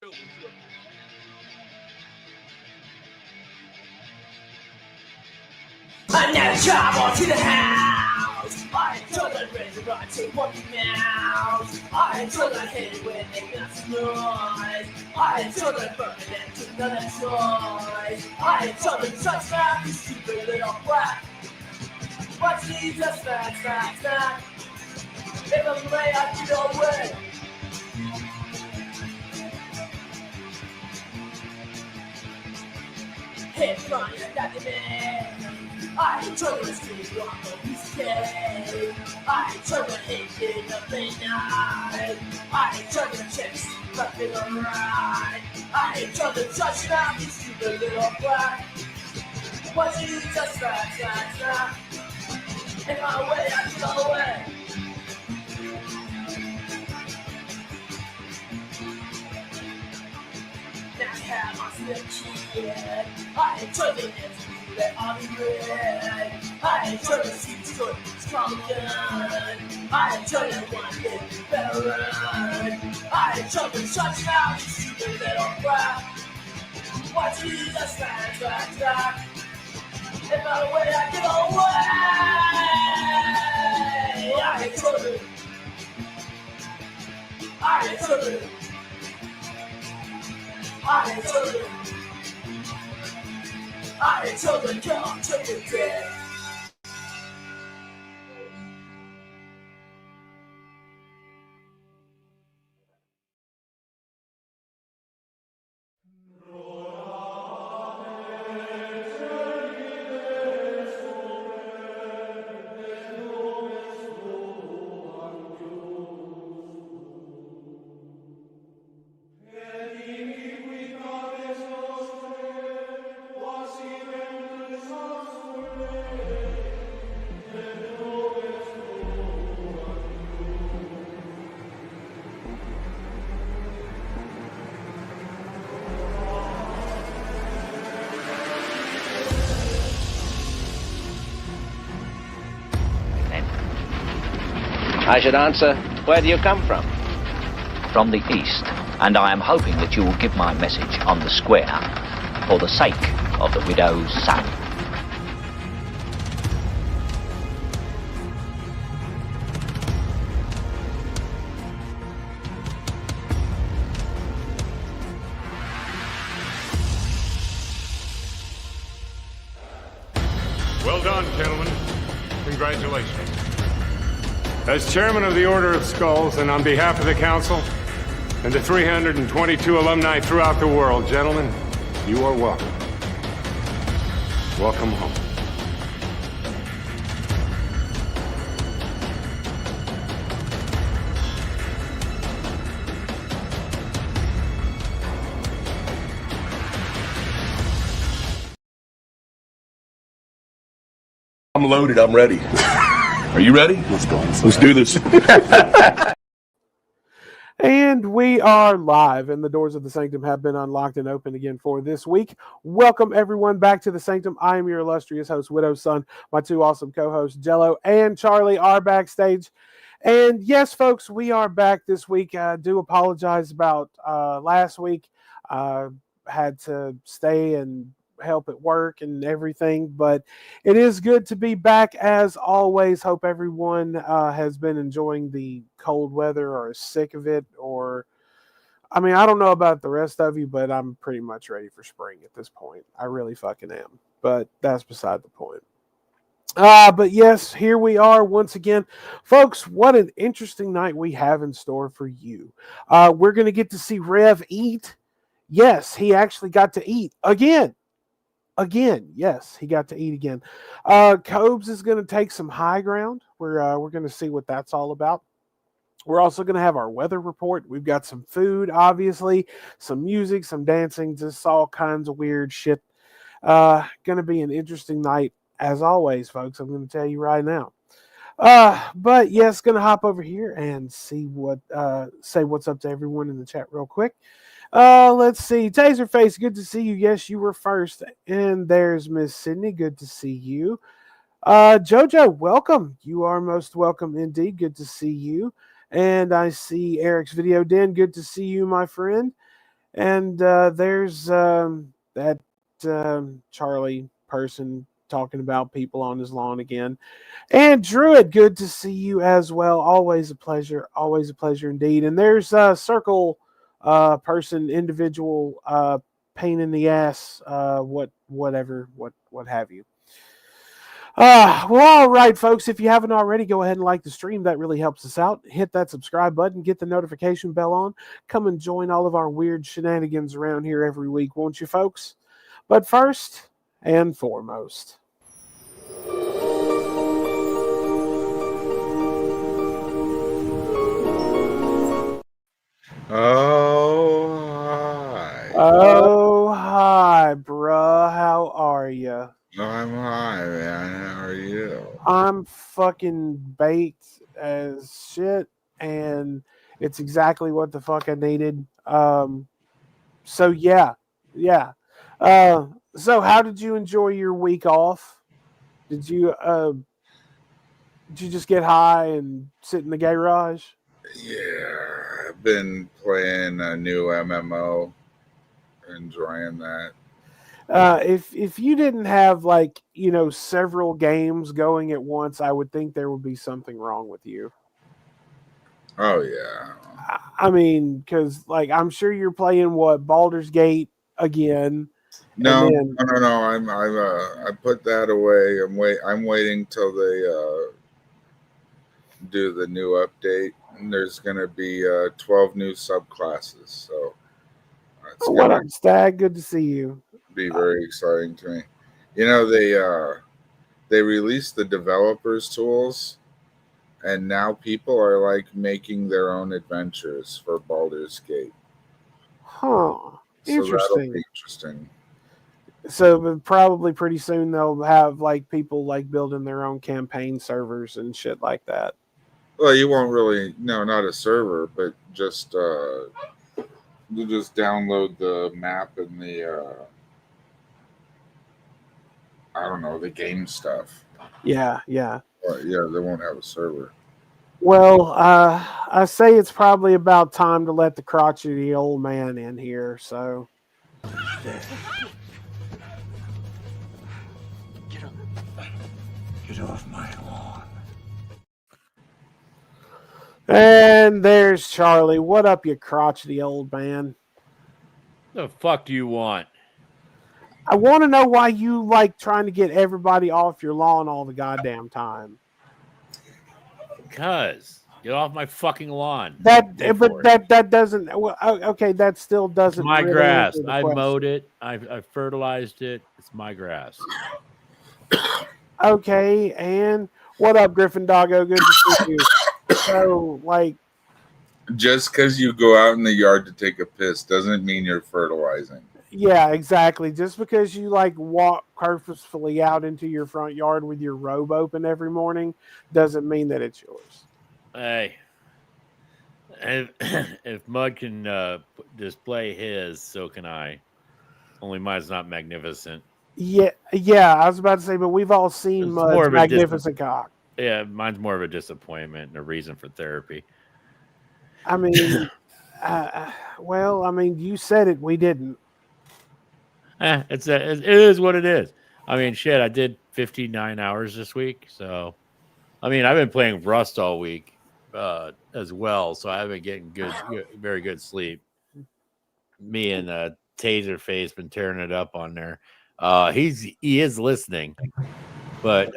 I never travel to the house. I enjoy the restaurant, take walking mouse. I enjoy the hit when they make some noise. I enjoy the burning and to another choice. I enjoy the touchdown, you stupid little brat. Watch me just snack. If I'm late, I get away. Hit fun, I got the man. I enjoy the street on the piece of cake. I enjoy the hate in the late night. I enjoy the chips, left in the right. I enjoy the touchdown, you stupid little brat. Watch you just snack. In my way, I get away. Now I have my slip kid. I enjoy the interview that I'll be red. I enjoy the seat story, strong gun. I enjoy the one hit veteran. I enjoy the touchdown, you stupid little brat. Watch you just snack. In my way, I get away. I enjoy it. I enjoy it. I enjoy it. I enjoy the come to the day. I should answer, where do you come from? From the east, and I am hoping that you will give my message on the square for the sake of the widow's son. Well done, gentlemen. Congratulations. As chairman of the Order of Skulls, and on behalf of the Council, and the 322 alumni throughout the world, gentlemen, you are welcome. Welcome home. I'm loaded. I'm ready. Are you ready? Let's go. Let's do this. And we are live, and the doors of the Sanctum have been unlocked and open again for this week. Welcome, everyone, back to the Sanctum. I am your illustrious host, Widow's Son. My two awesome co-hosts, Jello and Charlie, are backstage. And yes, folks, we are back this week. I do apologize about last week. Had to stay and help at work and everything, but it is good to be back as always. Hope everyone has been enjoying the cold weather or is sick of it, or I mean, I don't know about the rest of you, but I'm pretty much ready for spring at this point. I really fucking am, but that's beside the point. But yes, here we are once again. Folks, what an interesting night we have in store for you. We're going to get to see Rev eat. Yes, he actually got to eat again. Yes, he got to eat again. Cobes is going to take some high ground. We're going to see what that's all about. We're also going to have our weather report. We've got some food, obviously, some music, some dancing, just all kinds of weird shit. Going to be an interesting night, as always, folks. I'm going to tell you right now. But yes, going to hop over here and see what say what's up to everyone in the chat real quick. Let's see. Taserface, good to see you. Yes, you were first. And there's Miss Sydney. Good to see you. Jojo, welcome. You are most welcome indeed. Good to see you. And I see Eric's video. Den, good to see you, my friend. And there's that Charlie person talking about people on his lawn again. And Druid, good to see you as well. Always a pleasure. Always a pleasure indeed. And there's Circle person, individual, pain in the ass, what have you. Well, all right, folks. If you haven't already, go ahead and like the stream. That really helps us out. Hit that subscribe button. Get the notification bell on. Come and join all of our weird shenanigans around here every week, won't you, folks? But first and foremost. Oh, hi. Oh, hi, bruh. How are you? I'm hi, man. How are you? I'm fucking baked as shit, and it's exactly what the fuck I needed. So yeah. So how did you enjoy your week off? Did you just get high and sit in the garage? Yeah, I've been playing a new MMO, enjoying that. If you didn't have several games going at once, I would think there would be something wrong with you. Oh yeah. I mean, because I'm sure you're playing Baldur's Gate again. No. I put that away. I'm waiting till they do the new update, and there's gonna be 12 new subclasses. So it's What gonna up, Stag? Good to see you. be very exciting to me. You know, they released the developers tools, and now people are like making their own adventures for Baldur's Gate. Huh. So that'll Interesting. be interesting. So probably pretty soon they'll have people building their own campaign servers and shit like that. Well, you won't really, no, not a server, but just you just download the map and the I don't know, the game stuff. Yeah. But yeah, they won't have a server. Well, I say it's probably about time to let the crotchety old man in here. So. Get off my lawn. And there's Charlie. What up, you crotchety old man? The fuck do you want? I want to know why you like trying to get everybody off your lawn all the goddamn time. Because get off my fucking lawn. That doesn't. Well, okay, that still doesn't. It's my really grass. answer the I question. mowed it. I fertilized it. It's my grass. Okay, and what up, Griffin Doggo? Good to see you. So, just because you go out in the yard to take a piss doesn't mean you're fertilizing. Yeah, exactly. Just because you walk purposefully out into your front yard with your robe open every morning doesn't mean that it's yours. Hey, if Mud can display his, so can I. Only mine's not magnificent. Yeah. I was about to say, but we've all seen Mud's magnificent cock. Yeah, mine's more of a disappointment and a reason for therapy. I mean, well, I mean, you said it. We didn't. It is what it is. I mean, shit, I did 59 hours this week. So, I mean, I've been playing Rust all week as well. So I've been getting very good sleep. Me and Taserface been tearing it up on there. He is listening, but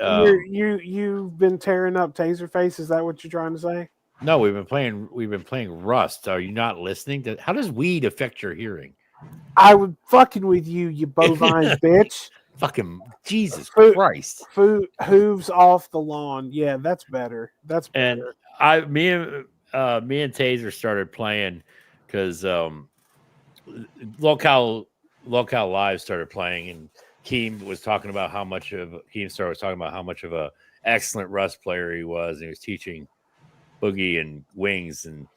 you've been tearing up Taserface. Is that what you're trying to say? No, we've been playing Rust. Are you not listening? How does weed affect your hearing? I would fucking with you bovine bitch. Fucking Jesus Christ. Hooves off the lawn. Yeah, that's better. That's better. And me and Taser started playing because Locale Live started playing, and Keemstar was talking about how much of a excellent Rust player he was, and he was teaching Boogie and Wings, and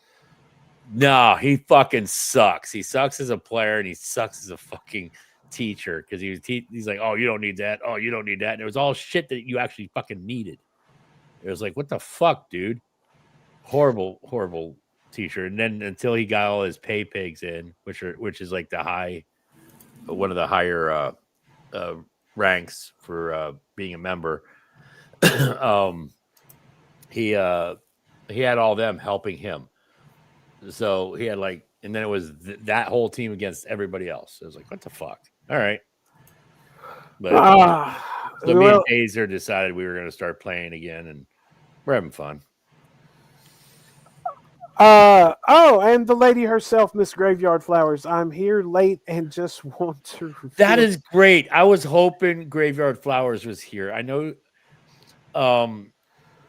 no, he fucking sucks. He sucks as a player, and he sucks as a fucking teacher because he's like, oh, you don't need that. Oh, you don't need that. And it was all shit that you actually fucking needed. It was like, what the fuck, dude? Horrible t-shirt, and then until he got all his pay pigs in, which is like one of the higher ranks for being a member. He had all them helping him, so he had like, and then it was that whole team against everybody else. It was like, what the fuck? All right, but so me and Taser decided we were going to start playing again, and we're having fun. And the lady herself, Miss Graveyard Flowers. I'm here late and just want to. That is great. I was hoping Graveyard Flowers was here. I know.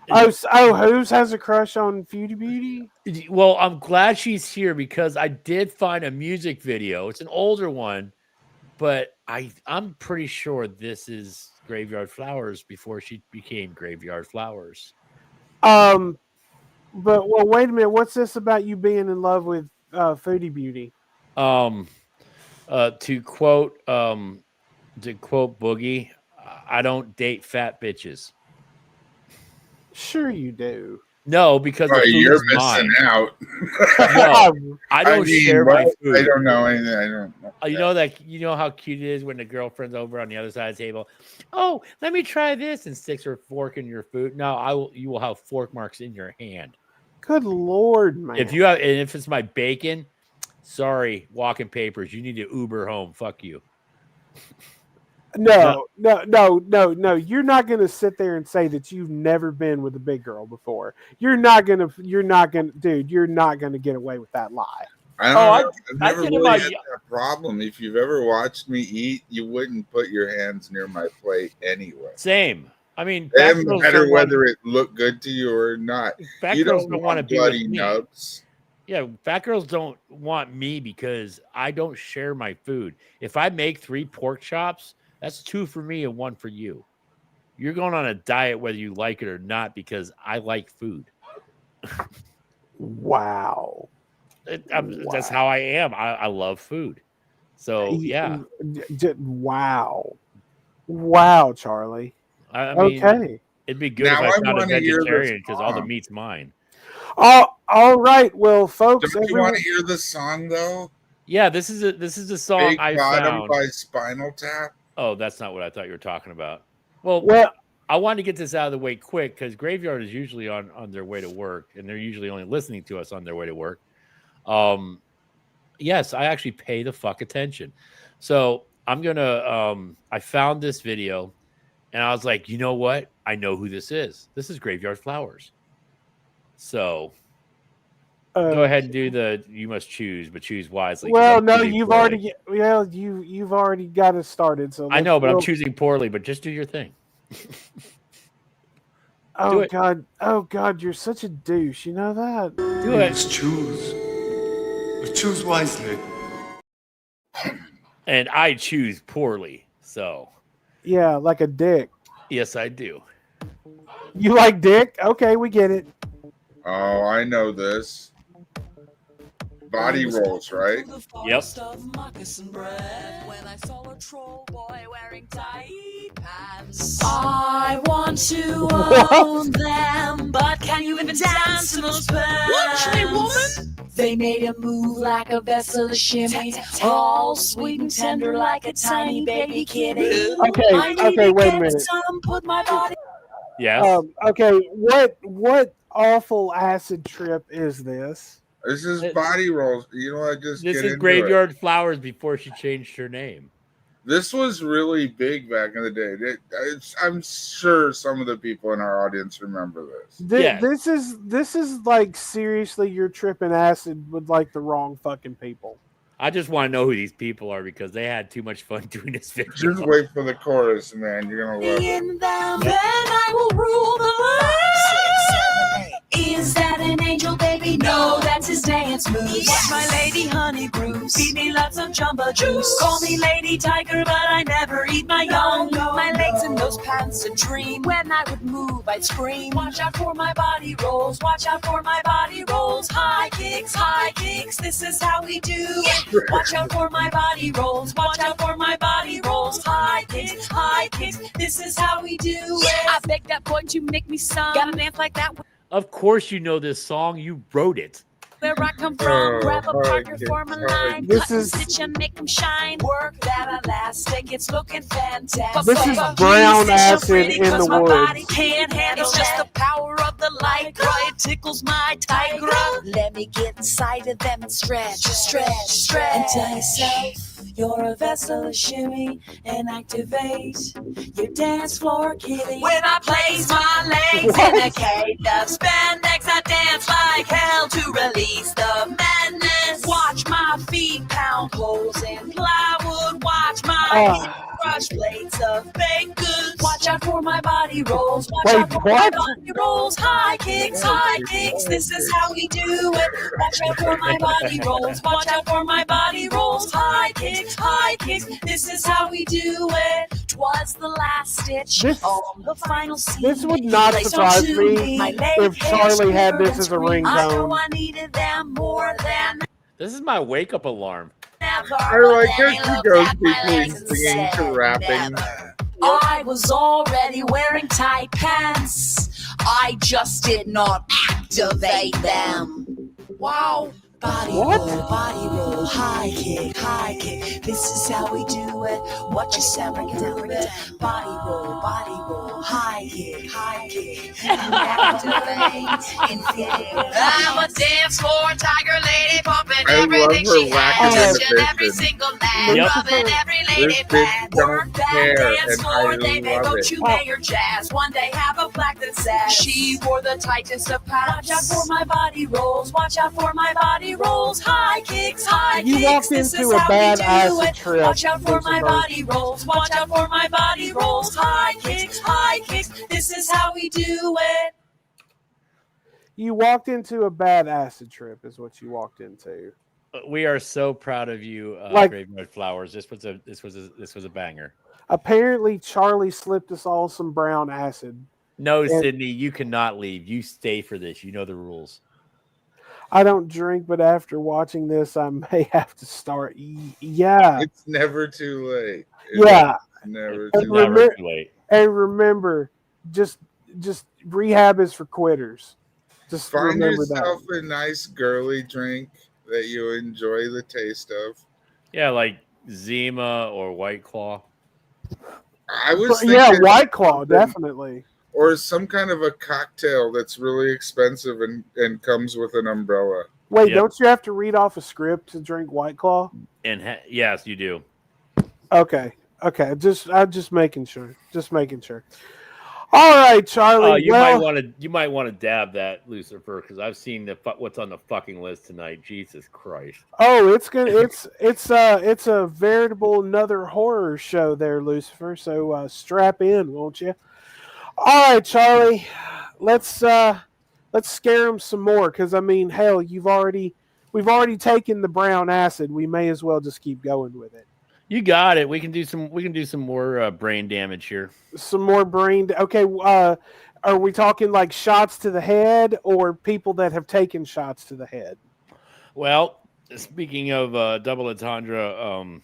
Hooves has a crush on Feudy Beauty. Well, I'm glad she's here because I did find a music video. It's an older one, but I'm pretty sure this is Graveyard Flowers before she became Graveyard Flowers. But wait a minute. What's this about you being in love with Feudy Beauty? To quote Boogie, I don't date fat bitches. Sure you do. No, because the food you're is missing mine. out. No, I don't share my food. I don't know anything. I don't know. You know how cute it is when the girlfriend's over on the other side of the table. Oh, let me try this, and sticks her fork in your food. No, you will have fork marks in your hand. Good Lord, man! If it's my bacon, sorry, walking papers. You need to Uber home. Fuck you. No. You're not gonna sit there and say that you've never been with a big girl before. You're not gonna, dude. You're not gonna get away with that lie. I've never really had that problem. If you've ever watched me eat, you wouldn't put your hands near my plate anyway. Same. I mean, it doesn't matter whether it looked good to you or not. Fat you girls don't don't want to be bloody with me. nubs. Yeah, fat girls don't want me because I don't share my food. If I make 3 pork chops, that's 2 for me and 1 for you. You're going on a diet whether you like it or not because I like food. Wow. That's how I am. I love food. So, yeah. Wow, Charlie. I mean, okay. It'd be good if I found a vegetarian because all the meat's mine. All right. Well, folks. Don't you want to hear the song, though? Yeah, this is a song Big I Bottom found. by Spinal Tap. Oh, that's not what I thought you were talking about. Well, I wanted to get this out of the way quick because Graveyard is usually on their way to work, and they're usually only listening to us on their way to work. Yes, I actually pay the fuck attention. So I'm gonna. I found this video, and I was like, you know what? I know who this is. This is Graveyard Flowers. So go ahead and do the. You must choose, but choose wisely. Well, no, you've already. Well, you've already got it started. So I know, but I'm choosing poorly. But just do your thing. Oh God, you're such a douche. You know that. Do it. Choose wisely. And I choose poorly. So. Yeah, like a dick. Yes, I do. You like dick? Okay, we get it. Oh, I know this. Body rolls, right? Yep. When I saw a troll boy wearing tight pants, I want to own them, but can you even dance in those pants? What, woman? They made a move like a vessel of shimmy, all sweet and tender like a tiny baby kitty. Okay, wait a minute. Put my body. Yeah. Okay, what awful acid trip is this? This is body rolls. You know, This is Graveyard Flowers before she changed her name. This was really big back in the day. I'm sure some of the people in our audience remember this. This is like seriously, you're tripping acid with like the wrong fucking people. I just want to know who these people are because they had too much fun doing this video. Just wait for the chorus, man. You're gonna love it. Then I will rule the world. Is that an angel, baby? No, that's his dance moves. Watch my lady honey Bruce. Feed me lots of jumbo juice. Call me Lady Tiger, but I never eat my young. My legs in those pants a dream. When I would move, I'd scream. Watch out for my body rolls. Watch out for my body rolls. High kicks, high kicks. This is how we do. Watch out for my body rolls. Watch out for my body rolls. High kicks, high kicks. This is how we do. I beg that boy to make me some. Gotta dance like that. Of course you know this song. You wrote it. Where I come from, grab a partner, form a line. This Cut and is- stitch and make them shine. Work that elastic, it's looking fantastic. This is But brown please, it's so acid pretty in 'cause the my woods. body can't handle it's just the power of the light. It tickles my tiger. Let me get inside of them and stretch, stretch, stretch. And tell yourself you're a vessel of shimmy and activate your dance floor kitty. When I place my legs in a cage of spandex, I dance like hell to release the madness. Watch my feet pound holes in plywood. Watch my hands crush plates of baked goods. Watch out for my body rolls. Watch Wait, out for what? my body rolls. High kicks, high kicks. This is how we do it. Watch out for my body rolls. Watch out for my body rolls. High kicks, high kicks. This is how we do it. 'Twas the last stitch This- on the final scene. This would not Placed surprise onto me my leg if Charlie had this as a I know ringtone. I needed them more than This is my wake up alarm. ever. I like But then how he she looked goes at my between legs and singing to said, rapping. "Never." I was already wearing tight pants. I just did not activate them. Wow. Body roll, high kick, high kick. This is how we do it. What you said, break it down, break it down. Body roll, high kick, high kick. Activate, inflate. I'm a dance floor tiger lady, pumping I love everything her she wacking has. in Each the and every vision. single man, Yep. loving every lady This bitch fan. don't Work that care, dance and floor, I they may love go it. to Mayor Jazz. One day have a plaque that says she wore the tightest of pants. Watch out for my body rolls. Watch out for my body rolls. High kicks, high You kicks. walked This into is a how bad we do acid it. trip, Watch out for my Lucifer. body rolls. Watch out for my body rolls. High kicks, high kicks. This is how we do it. You walked into a bad acid trip, is what you walked into. We are so proud of you, Like- Graveyard Flowers. This was a banger. Apparently, Charlie slipped us all some brown acid. No, And- Sydney, you cannot leave. You stay for this. You know the rules. I don't drink, but after watching this, I may have to start. Yeah, It's never too late. yeah. It's never And too late. Never too late. And remember, just rehab is for quitters. Just Find remember yourself that. a nice girly drink that you enjoy the taste of. Yeah, like Zima or White Claw. I was Yeah, thinking, White Claw, definitely. or some kind of a cocktail that's really expensive and comes with an umbrella. Wait, Yep. don't you have to read off a script to drink White Claw? And yes, you do. Okay. I'm just making sure. Just making sure. All right, Charlie. You well, might want to dab that, Lucifer, because I've seen what's on the fucking list tonight. Jesus Christ! oh, it's a veritable another horror show there, Lucifer. So strap in, won't you? All right, Charlie. Let's scare him some more, because I mean, hell, we've already taken the brown acid. We may as well just keep going with it. You got it. We can do some more brain damage here. Some more brain. Okay. Are we talking like shots to the head, or people that have taken shots to the head? Well, speaking of double entendre,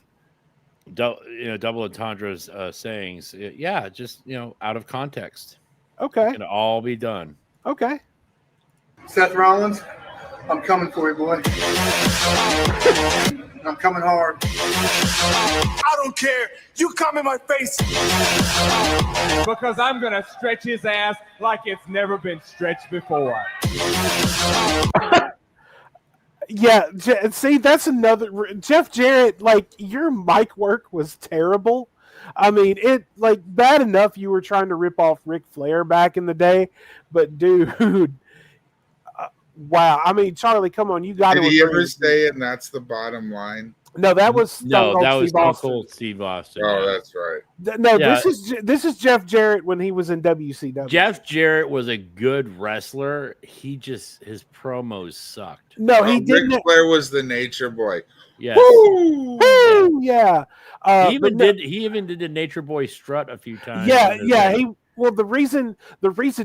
double entendre's sayings, yeah, just out of context, Okay. can all be done. Okay. Seth Rollins, I'm coming for you, boy. I'm coming hard. I don't care. You come in my face. Because I'm going to stretch his ass like it's never been stretched before. Yeah. See, that's another. Jeff Jarrett, like, your mic work was terrible. I mean, it like bad enough you were trying to rip off Ric Flair back in the day, but dude. Wow. I mean, Charlie, come on. You got to. Did he ever say, and that's the bottom line? No, that was Stone Cold that was Steve Stone Austin. Cold Steve Austin. Oh, yeah. that's right. No, Yeah. this is Jeff Jarrett when he was in WCW. Jeff Jarrett was a good wrestler. His promos sucked. No, he Ric didn't. Flair was the Nature Boy. Yes. Woo! Yeah. He even did the Nature Boy strut a few times. Yeah. Well, the reason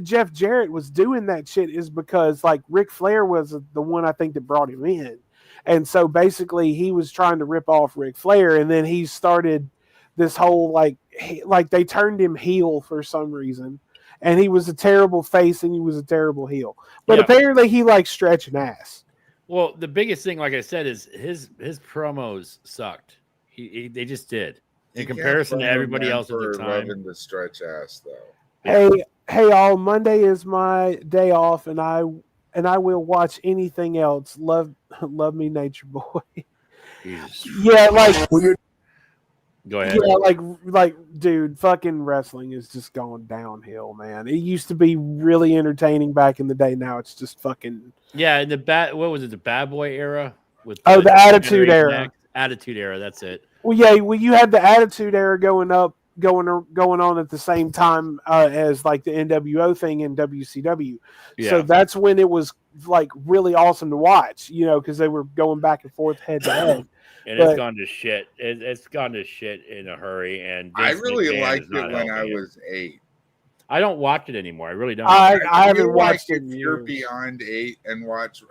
Jeff Jarrett was doing that shit is because like Ric Flair was the one I think that brought him in, and so basically he was trying to rip off Ric Flair, and then he started this whole like they turned him heel for some reason, and he was a terrible face and he was a terrible heel, but Yeah. apparently he likes stretching ass. Well, the biggest thing, like I said, is his promos sucked. They just did in comparison to everybody else at the time. Loving to stretch ass though. Yeah. Hey, all! Monday is my day off, and I will watch anything else. Love me, Nature Boy. Jesus. Yeah, like Go ahead. Yeah, like, dude, fucking wrestling is just going downhill, man. It used to be really entertaining back in the day. Now it's just fucking. Yeah, in the what was it? The Bad Boy era with the Attitude Generation Era. X? Attitude Era. That's it. Well, yeah, you had the Attitude Era going on at the same time as like the NWO thing in WCW. Yeah. So that's when it was like really awesome to watch, because they were going back and forth head to head. And it's gone to shit. It's gone to shit in a hurry. And I really liked it when I was 8. I don't watch it anymore. I really don't. I haven't watched it. If you're beyond 8 and watch,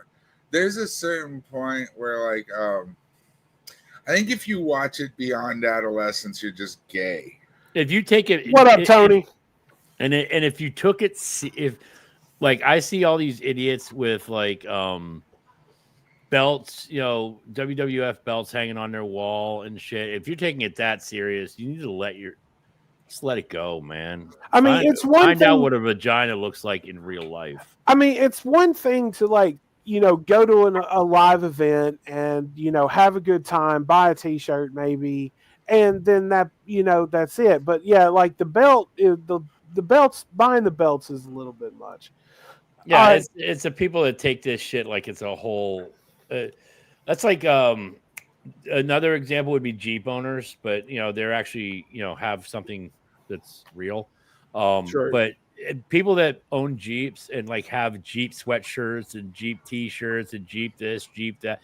there's a certain point where, like, I think if you watch it beyond adolescence, you're just gay. If you take it, what up, Tony? And if you took it, if like I see all these idiots with like belts, WWF belts hanging on their wall and shit. If you're taking it that serious, you need to just let it go, man. I mean, it's one find thing, out what a vagina looks like in real life. I mean, it's one thing to like, go to a live event and, have a good time, buy a t-shirt maybe, and then that, that's it. But yeah, like the belt is the belts, buying the belts is a little bit much. Yeah, it's the people that take this shit like it's a whole. That's like another example would be Jeep owners, but they're actually have something that's real. Sure. But people that own Jeeps and like have Jeep sweatshirts and Jeep t-shirts and Jeep this, Jeep that,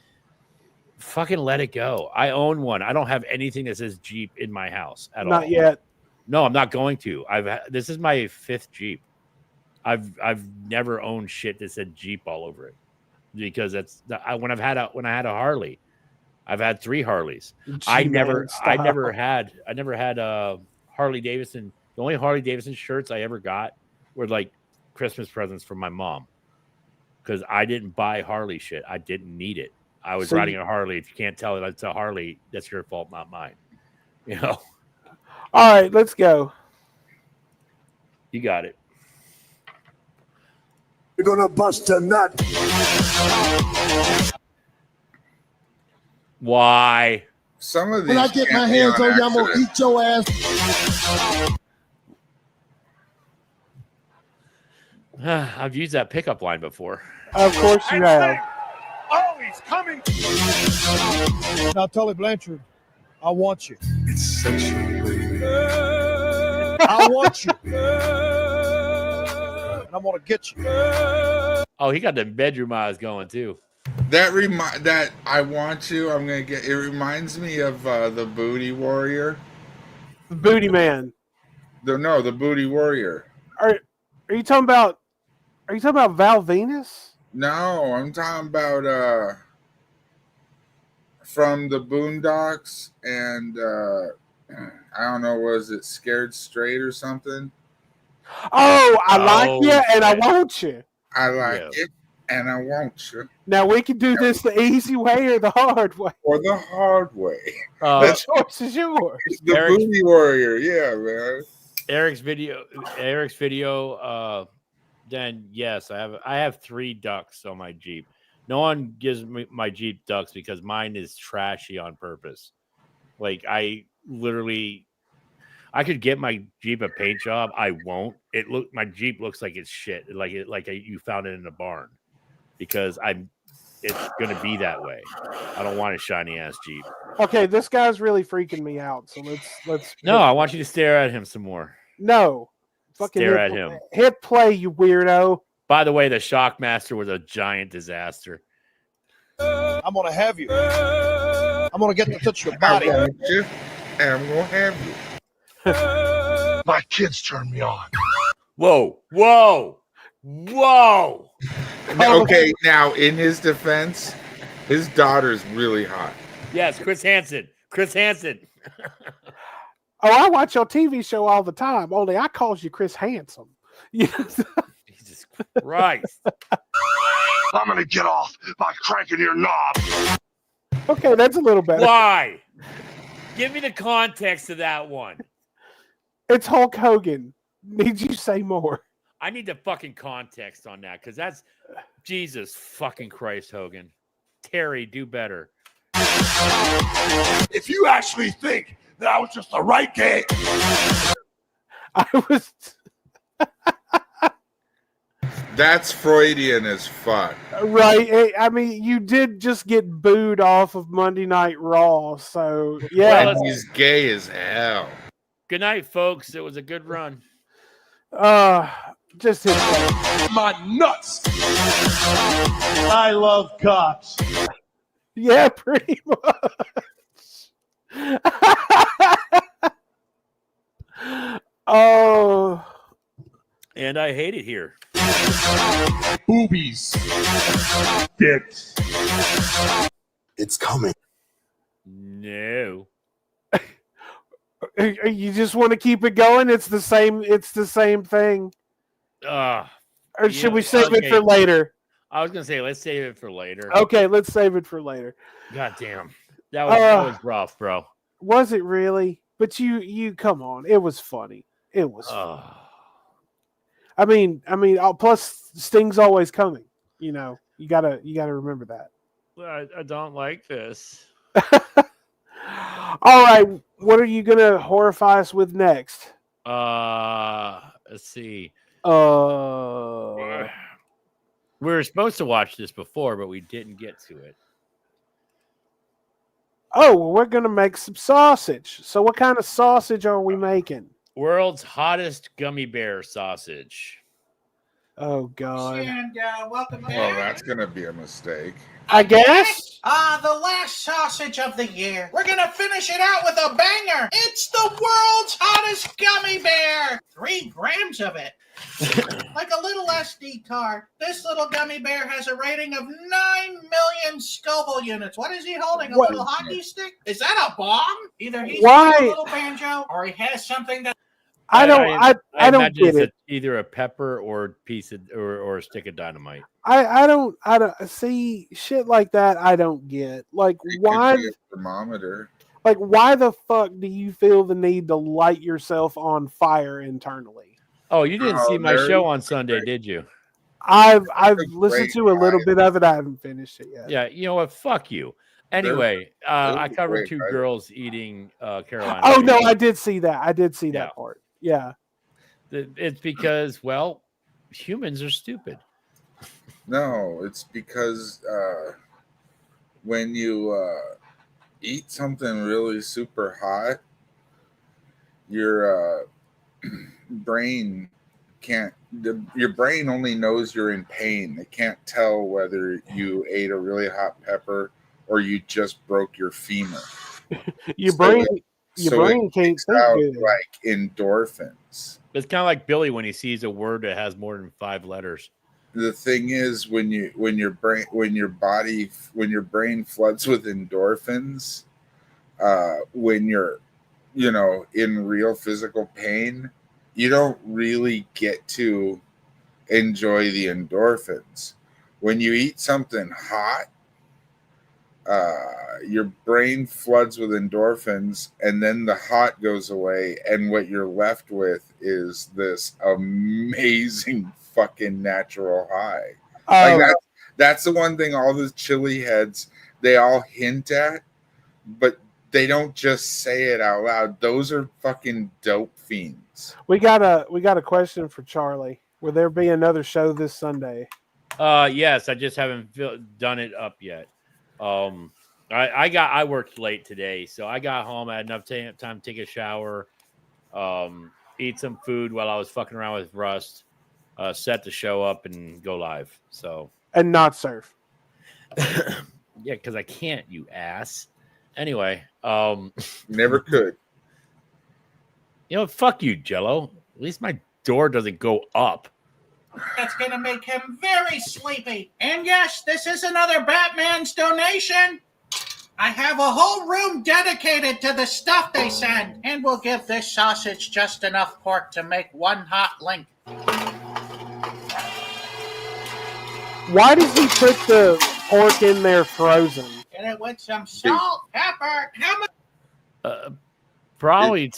fucking let it go. I own one. I don't have anything that says Jeep in my house at all. Not yet. No, I'm not going to. This is my 5th Jeep. I've never owned shit that said Jeep all over it, because when I had a Harley. I've had 3 Harleys. I never had Harley Davidson. The only Harley Davidson shirts I ever got were like Christmas presents from my mom, because I didn't buy Harley shit. I didn't need it. I was riding a Harley. If you can't tell it, it's a Harley. That's your fault, not mine. All right, let's go. You got it. You're gonna bust a nut. Why? Some of these. When I get my hands on you, I'm gonna eat your ass. I've used that pickup line before. Of course you have. Oh, he's coming. Now, Tully Blanchard, I want you. It's sexual, baby. I want you. And I'm gonna get you. Oh, he got the bedroom eyes going too. That I want you. I'm gonna get. It reminds me of the Booty Warrior. The Booty Man. The Booty Warrior. Are you talking about? Are you talking about Val Venus? No, I'm talking about from the Boondocks, and I don't know, was it Scared Straight or something? Oh, I like you and I want you. I like it and I want you. Now we can do this the easy way or the hard way. Or the hard way. The choice is yours. The Booty Warrior, yeah, man. Eric's video. Then yes, I have 3 ducks on my Jeep. No one gives me my Jeep ducks because mine is trashy on purpose. Like I could get my Jeep a paint job. I won't. My Jeep looks like it's shit. You found it in a barn, because it's gonna be that way. I don't want a shiny ass Jeep. Okay, this guy's really freaking me out. So let's. No, I want you to stare at him some more. No. Fucking stare at him. Hit play, you weirdo. By the way, the Shockmaster was a giant disaster. I'm gonna have you. I'm gonna get to touch your body. I want you, and I'm gonna have you. My kids turn me on. Whoa. Okay, now in his defense, his daughter's really hot. Yes, Chris Hansen. Oh, I watch your TV show all the time. Only I calls you Chris Handsome. Jesus Christ. I'm gonna get off by cranking your knob. Okay, that's a little better. Why? Give me the context of that one. It's Hulk Hogan. Need you say more? I need the fucking context on that because that's Jesus fucking Christ, Hogan. Terry, do better. If you actually think that I was just the right game, I was. That's Freudian as fuck. Right. I mean, you did just get booed off of Monday Night Raw. So, yeah. And he's gay as hell. Good night, folks. It was a good run. Just hit My nuts. I love cocks. Yeah, pretty much. Oh. And I hate it here. Boobies. Dicks. it's coming. No. You just want to keep it going? It's the same thing. Or should we save it for later? I was gonna say let's save it for later. Okay, let's save it for later. God damn. That was rough, bro. Was it really? But you come on. It was funny. It was funny. I mean, plus Sting's always coming. You know, you gotta remember that. I don't like this. All right, what are you gonna horrify us with next? Let's see. We were supposed to watch this before, but we didn't get to it. Oh, well, we're gonna make some sausage. So, what kind of sausage are we making? World's hottest gummy bear sausage. Oh God! And welcome back. Well, that's gonna be a mistake. I guess. The last sausage of the year. We're gonna finish it out with a banger. It's the world's hottest gummy bear. 3 grams of it. Like a little SD card. This little gummy bear has a rating of 9 million Scoville units. What is he holding? A little hockey stick? Is that a bomb? Either he's holding a little banjo or he has something that I don't get it. Either a pepper or piece of or a stick of dynamite. I don't see shit like that. I don't get like why a thermometer. Like why the fuck do you feel the need to light yourself on fire internally? Oh, you didn't see my show on Sunday, did you? I've listened to a little bit of it. I haven't finished it yet. Yeah, you know what? Fuck you. Anyway, I covered 2 girls eating Carolina. Oh no, I did see that. I did see that part. Yeah. It's because, well, humans are stupid. No, it's because when you eat something really super hot, your brain your brain only knows you're in pain. It can't tell whether you ate a really hot pepper or you just broke your femur. Your brain can't think out good. Like endorphins. It's kind of like Billy when he sees a word that has more than 5 letters. The thing is, when your brain floods with endorphins, when you're, in real physical pain, you don't really get to enjoy the endorphins. When you eat something hot, your brain floods with endorphins, and then the hot goes away, and what you're left with is this amazing fucking natural high. Like that's the one thing all the chili heads, they all hint at, but they don't just say it out loud. Those are fucking dope fiends. We got a question for Charlie. Will there be another show this Sunday? Yes, I just haven't done it up yet. I worked late today, so I got home. I had enough time to take a shower, eat some food while I was fucking around with Rust, set the show up, and go live. So and not surf. Yeah, because I can't, you ass. Anyway, never could. Fuck you, Jello. At least my door doesn't go up. That's going to make him very sleepy. And yes, this is another Batman's donation. I have a whole room dedicated to the stuff they send. And we'll give this sausage just enough pork to make one hot link. Why does he put the pork in there frozen? Get it with some salt, pepper. How much? Probably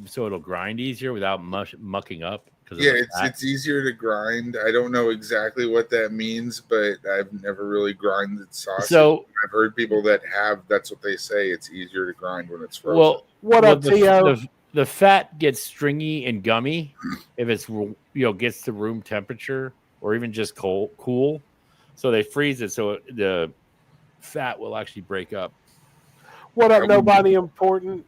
so it'll grind easier without mucking up. Yeah, it's easier to grind. I don't know exactly what that means, but I've never really grinded sausage. So I've heard people that have. That's what they say. It's easier to grind when it's frozen. Well, what up, Tio? The fat gets stringy and gummy if it's gets to room temperature or even just cool. So they freeze it so the fat will actually break up. What up, nobody important?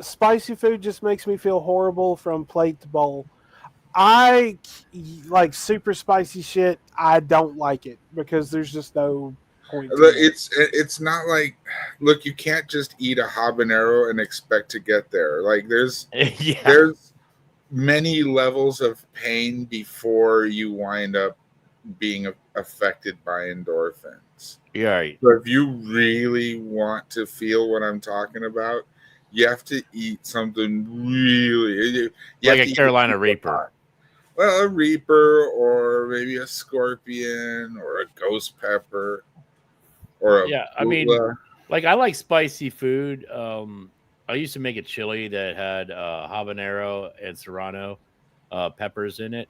Spicy food just makes me feel horrible from plate to bowl. I like super spicy shit. I don't like it because there's just no point. It's not like, look, you can't just eat a habanero and expect to get there. Like there's many levels of pain before you wind up being affected by endorphins. Yeah. Right. So if you really want to feel what I'm talking about, you have to eat something really like a Carolina Reaper. Well, a Reaper or maybe a Scorpion or a Ghost Pepper or a I mean, like I like spicy food. I used to make a chili that had habanero and serrano peppers in it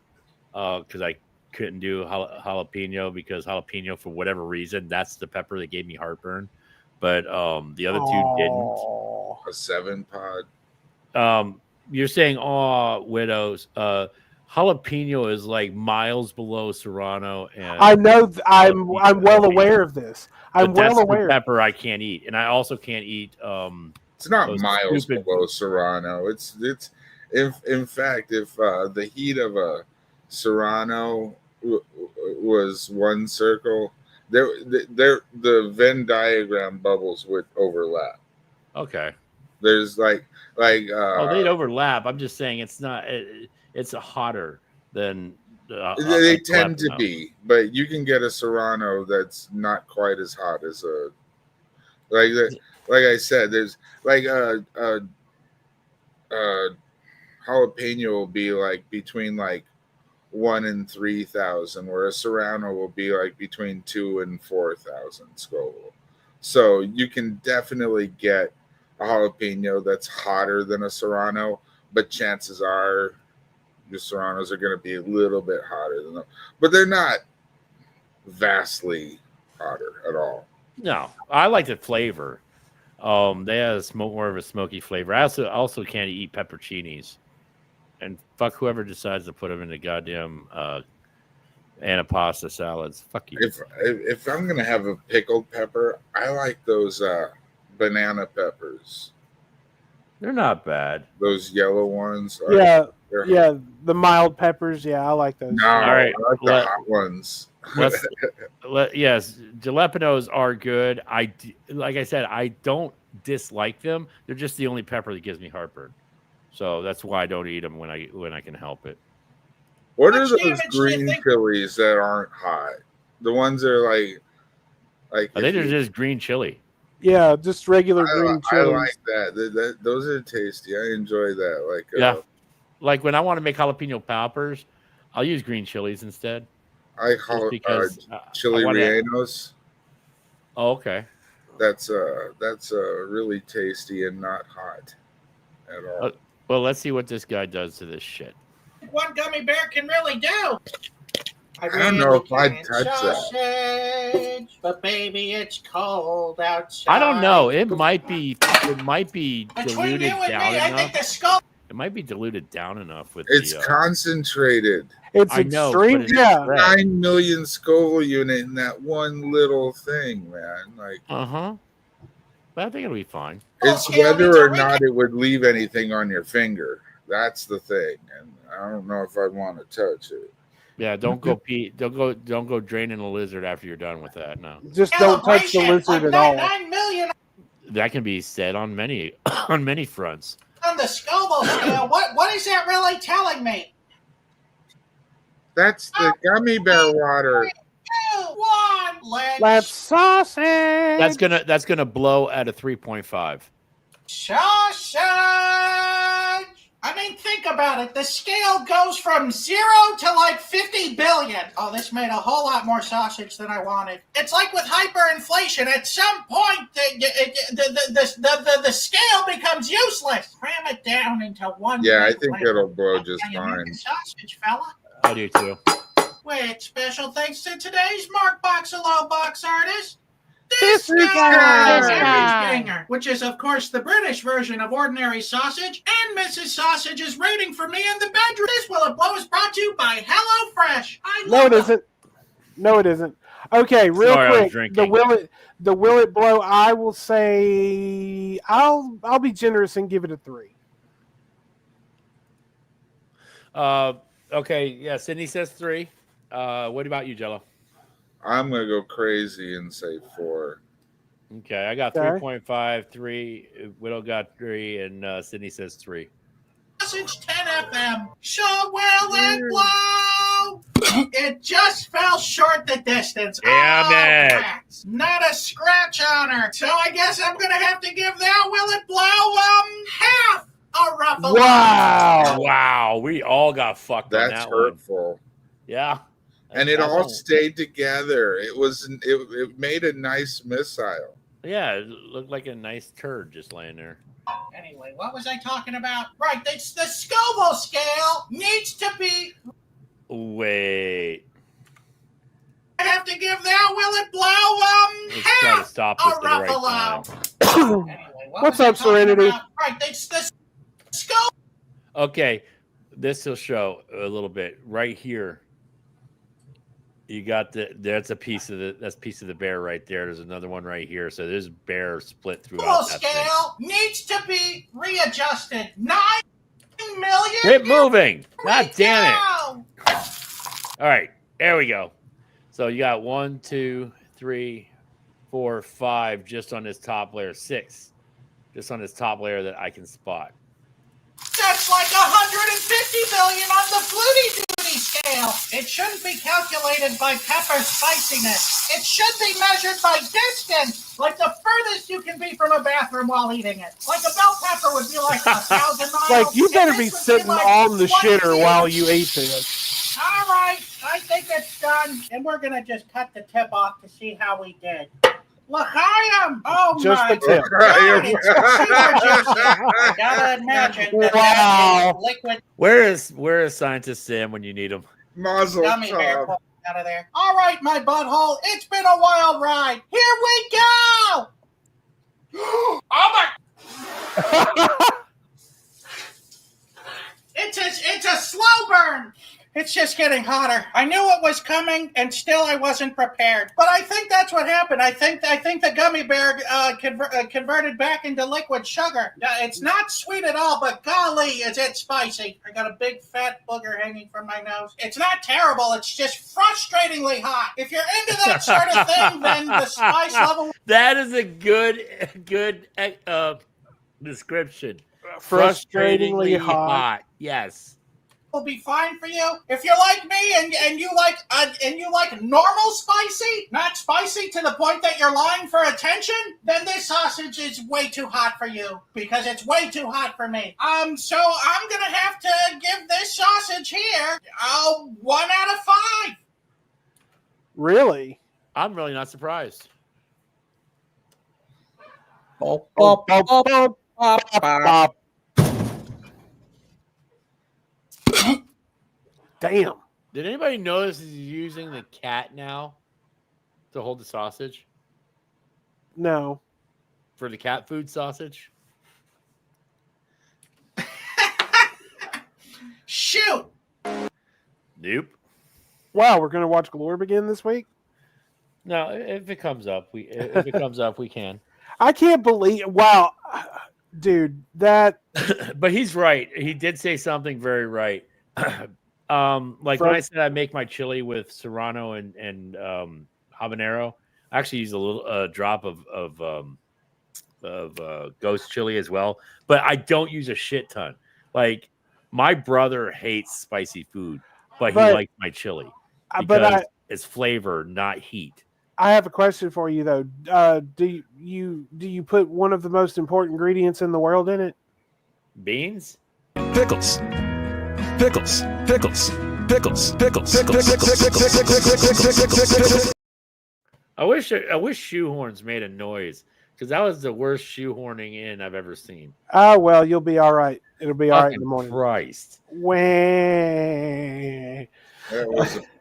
because I couldn't do jalapeno because jalapeno, for whatever reason, that's the pepper that gave me heartburn. But the other two didn't. A 7-pod. You're saying, widows. Jalapeno is like miles below serrano, and I know. I'm well aware of this. I'm well aware. The pepper I can't eat, and I also can't eat. It's not miles below serrano. It's in fact, if the heat of a serrano was one circle, the Venn diagram bubbles would overlap. Okay. There's like they'd overlap. I'm just saying it's not. It's hotter than they tend to be, but you can get a serrano that's not quite as hot as a like I said. There's like a jalapeno will be like between like 1 and 3,000, where a serrano will be like between 2 and 4,000 Scoville. So you can definitely get a jalapeno that's hotter than a serrano, but chances are your serranos are going to be a little bit hotter than them, but they're not vastly hotter at all. No, I like the flavor. They have more of a smoky flavor. I also can't eat pepperoncinis, and fuck whoever decides to put them in the goddamn antipasta salads. Fuck you. If I'm gonna have a pickled pepper, I like those banana peppers. They're not bad. Those yellow ones. Yeah, the mild peppers. Yeah, I like those. No, all right, I like the hot ones. Yes, jalapenos are good. Like I said, I don't dislike them. They're just the only pepper that gives me heartburn. So that's why I don't eat them when I can help it. What are those green chilies that aren't hot? The ones that are like I think they're just green chili. Yeah, just regular green chilies. I like that. Those are tasty. I enjoy that. Like when I want to make jalapeno poppers, I'll use green chilies instead. I call it chili rellenos. Oh, okay. That's really tasty and not hot at all. Well, let's see what this guy does to this shit. One gummy bear can really do. I don't know if I'd touch that. But baby, it's cold outside. I don't know. It might be diluted down enough. I think the skull. It might be diluted down enough with it's concentrated. It's extreme. Yeah, 9 million Scoville unit in that one little thing, man. Like, but I think it'll be fine. It's whether or not it would leave anything on your finger. That's the thing, and I don't know if I'd want to touch it. Yeah, don't go pee. Don't go draining the lizard after you're done with that. No, just don't touch the lizard at all. 9 million. That can be said on many fronts. On the Scoville scale, what is that really telling me? That's the gummy bear water. 3, 2, 1. Let's sausage. That's gonna blow at a 3.5. Sausage. I mean, think about it. The scale goes from 0 to like 50 billion. Oh, this made a whole lot more sausage than I wanted. It's like with hyperinflation. At some point, the scale becomes useless. Cram it down into one. Yeah, I big think ladle. it'll blow just You fine. make a sausage, fella. I do too. With special thanks to today's Mark Boxalo box artist, This guy. Average Ganger, which is, of course, the British version of ordinary sausage, and Mrs. Sausage's rating for me in the bedroom. This Will It Blow is brought to you by HelloFresh. No, it isn't. No, it isn't. Okay, real Sorry, I was quick. drinking. The will it blow? I will say I'll be generous and give it a 3. Okay, yeah. Sydney says 3. What about you, Jello? I'm gonna go crazy and say 4. Okay, I got Okay. 3.5, 3. Widow got 3, and Sydney says 3. Sausage 10 FM. Sure will it blow? It just fell short the distance. Damn it. Rats. Not a scratch on her. So I guess I'm gonna have to give that Will It Blow half a ruffle. Wow, we all got fucked on That's that one. hurtful. Yeah. And it That's all all- stayed together. It made a nice missile. Yeah, it looked like a nice turd just laying there. Anyway, what was I talking about? Right, it's the Scoville scale needs to be. Wait. I have to give that Will It Blow Let's try to stop this a at the right ruffalo. time. Anyway, What's was I up, talking Serenity? about? Right, it's the Scoville. Okay, this will show a little bit right here. You got that's a piece of the bear right there. There's another one right here. So there's bear split Full throughout that thing. scale needs to be readjusted. 9 million. Quit moving! God damn it! Now. All right, there we go. So you got 1, 2, 3, 4, 5 just on this top layer. 6 just on this top layer that I can spot. That's like 150 billion on the Flutie Duty scale. It shouldn't be calculated by pepper spiciness. It should be measured by distance, like the furthest you can be from a bathroom while eating it. Like a bell pepper would be like 1,000 miles. Like, you and better this be would sitting like on the 20 shitter while feet. you eat this. All right, I think it's done, and we're gonna just cut the tip off to see how we did. L'chaim! Oh Just my the tip. God! It's super juicy. I gotta imagine that Wow. is liquid Where is Scientist Sam when you need him? Mazel gummy bear tov. pulling out of there. All right, my butthole. It's been a wild ride. Here we go. Oh my! It's a slow burn. It's just getting hotter. I knew it was coming, and still I wasn't prepared. But I think that's what happened. I think the gummy bear converted back into liquid sugar. It's not sweet at all, but golly, is it spicy. I got a big fat booger hanging from my nose. It's not terrible. It's just frustratingly hot. If you're into that sort of thing, then the spice level That is a good description. Frustratingly hot. Yes. will be fine for you. If you're like me and you like normal spicy, not spicy to the point that you're lying for attention, then this sausage is way too hot for you because it's way too hot for me. So I'm gonna have to give this sausage here 1 out of 5. Really? I'm really not surprised. Damn. Did anybody notice he's using the cat now to hold the sausage No. for the cat food sausage? Shoot! Nope. Wow, we're gonna watch Glorb again this week. No, if it comes up, we can. I can't believe. Wow, dude, that. But he's right. He did say something very right. Like when I said I make my chili with serrano and habanero, I actually use a little drop of ghost chili as well. But I don't use a shit ton. Like my brother hates spicy food, but he likes my chili because it's flavor, not heat. I have a question for you though. Do you put one of the most important ingredients in the world in it? Beans? Pickles. Pickles. Pickles. Pickles. Pickles. Pickles. I wish shoehorns made a noise because that was the worst shoehorning in I've ever seen. Oh, well, you'll be all right. It'll be all right in the morning. Christ. Wah.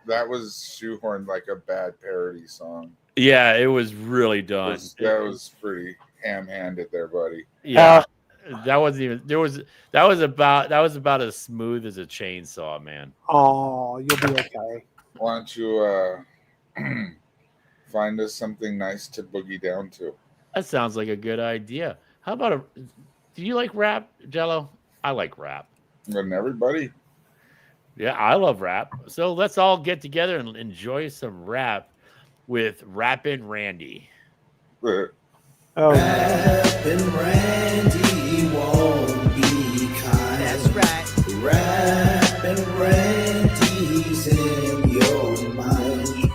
That was shoehorned like a bad parody song. Yeah, it was really done. That was pretty ham-handed there, buddy. Yeah. That wasn't even that was about as smooth as a chainsaw, man. Oh, you'll be okay. Why don't you find us something nice to boogie down to? That sounds like a good idea. How about do you like rap, Jello? I like rap. And everybody. Yeah, I love rap. So let's all get together and enjoy some rap with Rappin' Randy. Oh. Rappin' Randy won't be kind. That's right. Rappin' Randy's in your mind.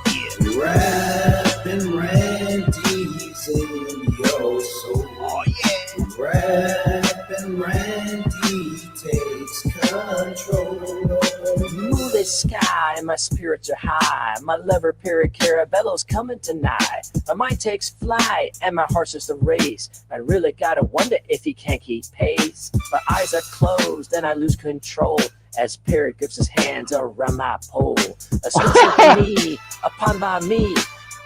Rappin' Randy's in your soul. Oh yeah. Rappin' Randy takes control. Moonlit sky and my spirits are high. My lover Caravello's coming tonight. My mind takes flight and my heart's just a race. I really gotta wonder if he can't keep pace. My eyes are closed and I lose control as Parrot grips his hands around my pole. A symphony upon my me.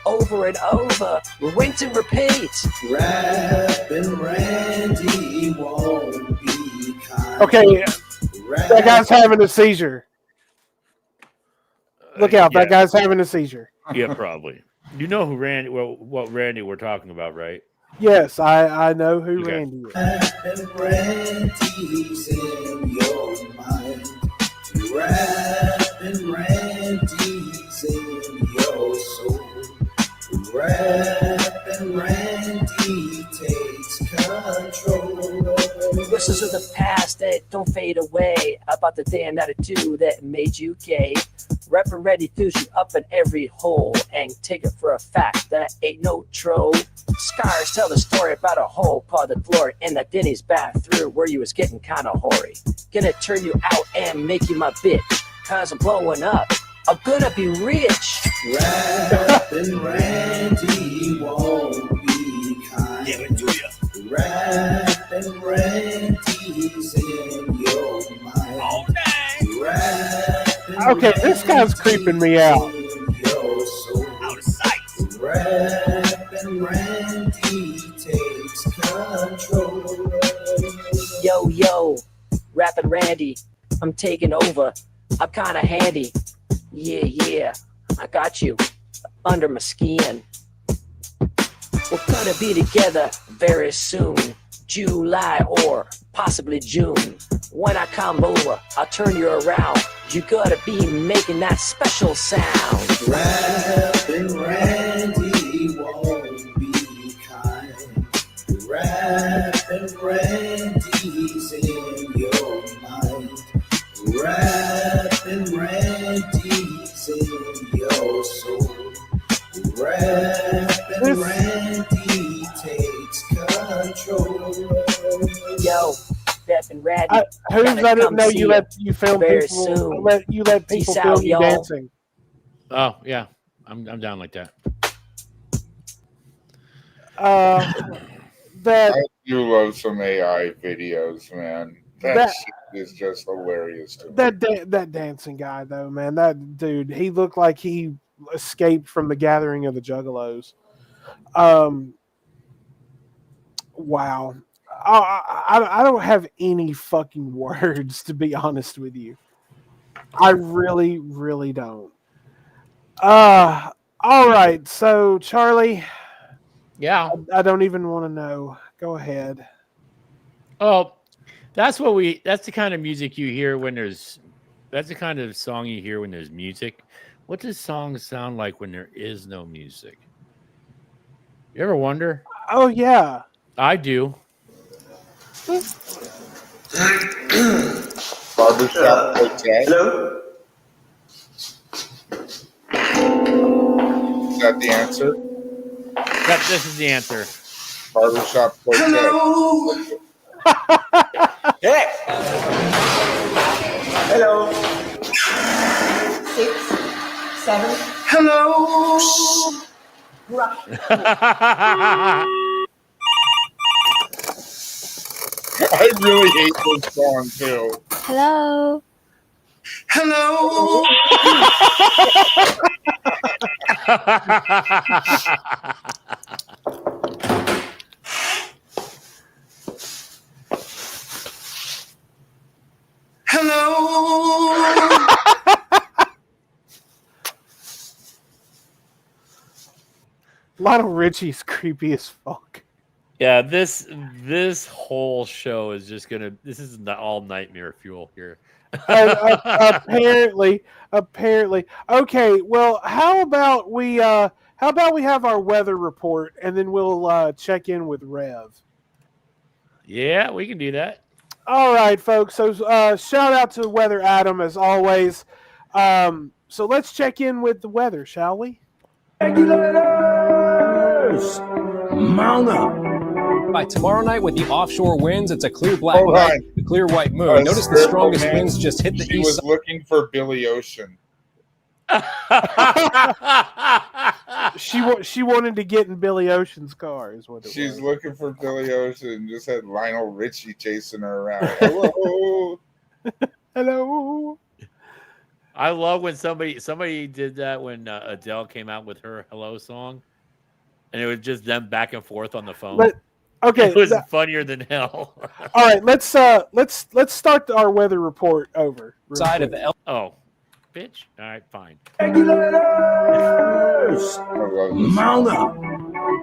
Over and over, rinse and repeat. Rappin' Randy won't be kind. Okay, that guy's having a seizure. Look out, that guy's having a seizure. Yeah, probably. You know who Randy? Well, what Randy we're talking about, right? Yes, I know who Okay. Randy is. Rappin' Randy's in your mind. Rappin' Randy's in your soul. Rappin' Randy takes control. Whistles of the past that don't fade away. About the damn attitude that made you gay. Rappin' Randy fills you up in every hole. And take it for a fact that ain't no troll. Scars tell the story about a whole part of the glory in the Denny's bathroom where you was getting kinda hoary. Gonna turn you out and make you my bitch. Cause I'm blowing up. I'm gonna be rich. Rappin' Randy won't be kind. Give it to ya. Rappin' Randy's in your mind. All day. Okay, this guy's creeping me out. Out of sight. Rappin' Randy takes control. Yo, Rappin' Randy, I'm taking over. I'm kinda handy. Yeah, I got you under my skin. We're gonna be together very soon. July or possibly June. When I come over, I'll turn you around. You gotta be making that special sound. Rappin' Randy won't be kind. Rappin' Randy's in your mind. Rappin' Randy's in your soul. Rappin' Randy takes control. Yo, Rappin' Randy. Hooves, I didn't know you film people. Let people Peace film out, you y'all. dancing. Oh yeah, I'm down like that. That I do love some AI videos, man. That shit is just hilarious to me. that dancing guy though, man, that dude, he looked like he escaped from the gathering of the Juggalos. Wow. I don't have any fucking words, to be honest with you. I really, really don't. All right. So, Charlie. Yeah. I don't even want to know. Go ahead. Oh, that's the kind of music you hear when that's the kind of song you hear when there's music. What does songs sound like when there is no music? You ever wonder? Oh, yeah. I do. Barbershop Quartet. Hello? Is that the answer? This is the answer. Barbershop Quartet. Hello? Hey! Hello. 6, 7. Hello. I really hate this song too. Hello. Hello. Hello. Lionel Richie's creepy as fuck. Yeah, this whole show is just gonna. This is all nightmare fuel here. Apparently. Okay, well, how about we have our weather report and then we'll check in with Rev. Yeah, we can do that. All right, folks. So shout out to Weather Adam as always. So let's check in with the weather, shall we? Regulators, mount up. By tomorrow night with the offshore winds, it's a clear black night, a clear white moon. Notice the strongest winds just hit the She east was looking for Billy Ocean. She wanted to get in Billy Ocean's car, is what it She's was. looking for Billy Ocean. Just had Lionel Richie chasing her around. Hello. Hello. I love when somebody did that when Adele came out with her "Hello" song, and it was just them back and forth on the phone. Okay, it was funnier than hell. All right, let's start our weather report over. side of the Oh, bitch. All right, fine. Regulators, mount up.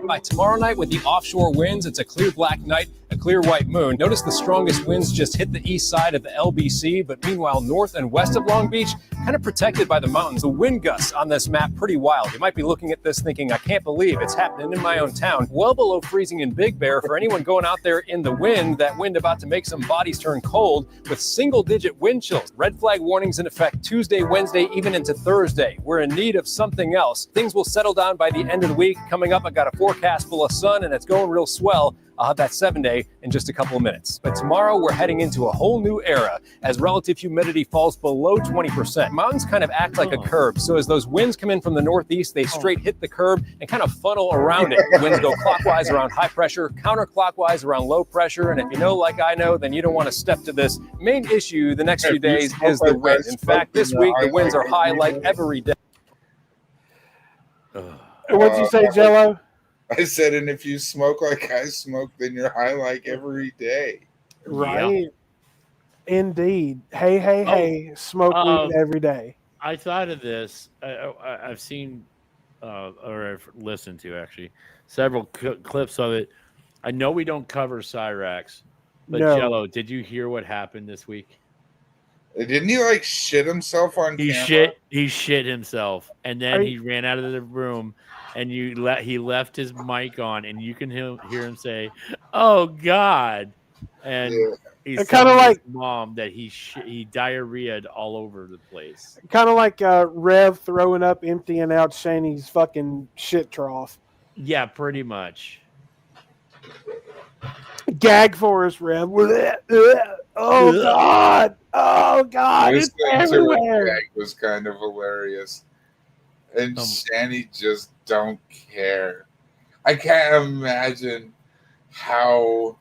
By tomorrow night with the offshore winds, it's a clear black night, a clear white moon. Notice the strongest winds just hit the east side of the LBC, but meanwhile, north and west of Long Beach, kind of protected by the mountains. The wind gusts on this map, pretty wild. You might be looking at this thinking, I can't believe it's happening in my own town. Well below freezing in Big Bear. For anyone going out there in the wind, that wind about to make some bodies turn cold with single-digit wind chills. Red flag warnings in effect Tuesday, Wednesday, even into Thursday. We're in need of something else. Things will settle down by the end of the week. Coming up, I got a forecast full of sun, and it's going real swell. I'll have that 7-day in just a couple of minutes. But tomorrow, we're heading into a whole new era as relative humidity falls below 20%. Mountains kind of act like a curve. So as those winds come in from the northeast, they straight hit the curve and kind of funnel around it. Winds go clockwise around high pressure, counterclockwise around low pressure. And if you know like I know, then you don't want to step to this. Main issue the next few days is the wind. In fact, this week, the winds are high like every day. What'd you say, Jello? I said, and if you smoke like I smoke, then you're high like every day. Right. Yeah. Indeed. Hey, smoke weed every day. I thought of this. I've seen, or I've listened to actually, several clips of it. I know we don't cover Cyrax, but No. Jello, did you hear what happened this week? Didn't he like shit himself on camera? He shit himself, and then he ran out of the room, and he left his mic on, and you can hear him say, "Oh God," and he's kind of like his mom that he diarrheaed all over the place. Kind of like Rev throwing up, emptying out Shaney's fucking shit trough. Yeah, pretty much. Gag for us, Rev. Oh God! Oh God! It's everywhere. Gag was kind of hilarious, and Shanny just don't care. I can't imagine how,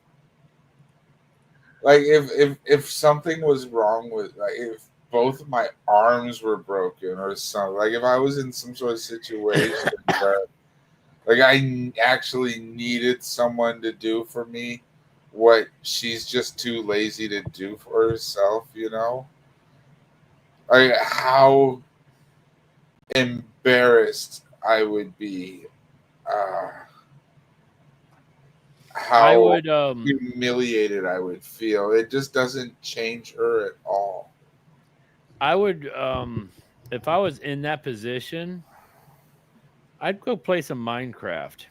like, if something was wrong with, like, if both of my arms were broken or something, like if I was in some sort of situation where, like, I actually needed someone to do for me what she's just too lazy to do for herself, you know? Like, how embarrassed I would be. How humiliated I would feel. It just doesn't change her at all. I would, if I was in that position, I'd go play some Minecraft.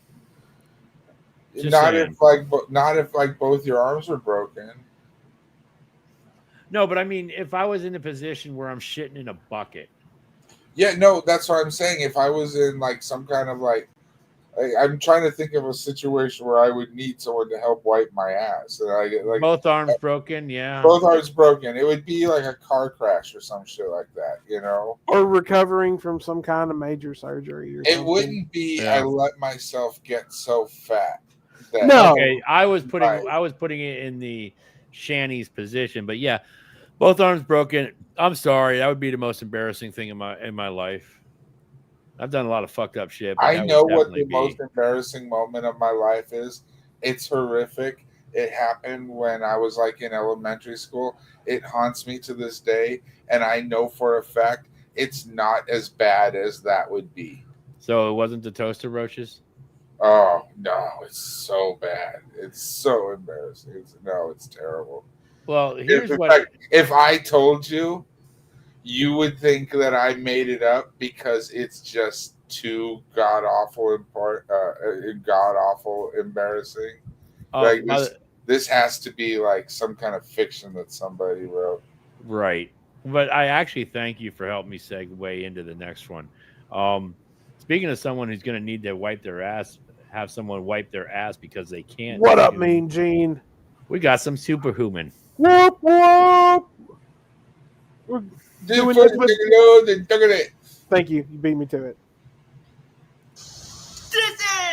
Not if both your arms were broken. No, but I mean, if I was in a position where I'm shitting in a bucket. Yeah, no, that's what I'm saying. If I was in like some kind of like I'm trying to think of a situation where I would need someone to help wipe my ass, and I get like both arms broken. Yeah, both arms broken. It would be like a car crash or some shit like that, you know. Or recovering from some kind of major surgery or It something. wouldn't be. Yeah. I let myself get so fat. That No. Okay, I was putting Right. it in the Shanny's position, but yeah, both arms broken. I'm sorry, that would be the most embarrassing thing in my life. I've done a lot of fucked up shit, but I that know would what definitely the most be. embarrassing moment of my life is. It's horrific. It happened when I was like in elementary school. It haunts me to this day, and I know for a fact it's not as bad as that would be. So it wasn't the toaster roaches. Oh no, it's so bad. It's so embarrassing. It's terrible. Well, In here's what. fact, if I told you, you would think that I made it up because it's just too god awful embarrassing. Like this has to be like some kind of fiction that somebody wrote. Right. But I actually thank you for helping me segue into the next one. Speaking of someone who's going to need to wipe their ass, have someone wipe their ass because they can't. What up, Mean Gene? We got some superhuman. Whoop whoop. We're doing this with... Thank you. You beat me to it. This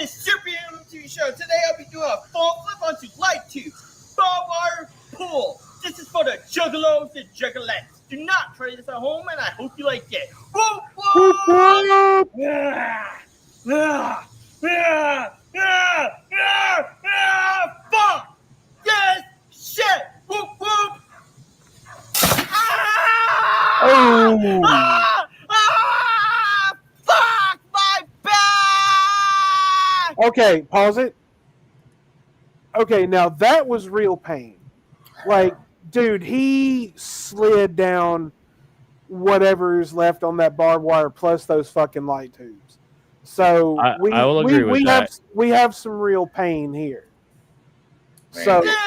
is Superhuman TV Show. Today I'll be doing a full flip onto light tube barbed wire pull. This is for the juggalos and juggalettes. Do not try this at home, and I hope you like it. Whoop, whoop. Whoop, whoop. Fuck this shit. Whoop, whoop. Oh. Fuck my back. Okay, pause it. Okay, now that was real pain. Like, dude, he slid down whatever is left on that barbed wire plus those fucking light tubes. So I will agree with that. We have some real pain here. Man. So this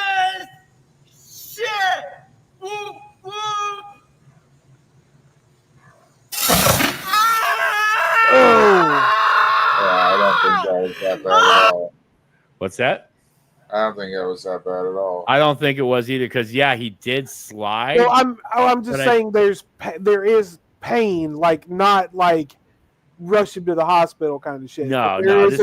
shit. Whoop, whoop. I don't think that was that bad at all. What's that? I don't think it was that bad at all. I don't think it was either because he did slide. Well, I'm just saying there is pain, like not like rush him to the hospital kind of shit. No, there is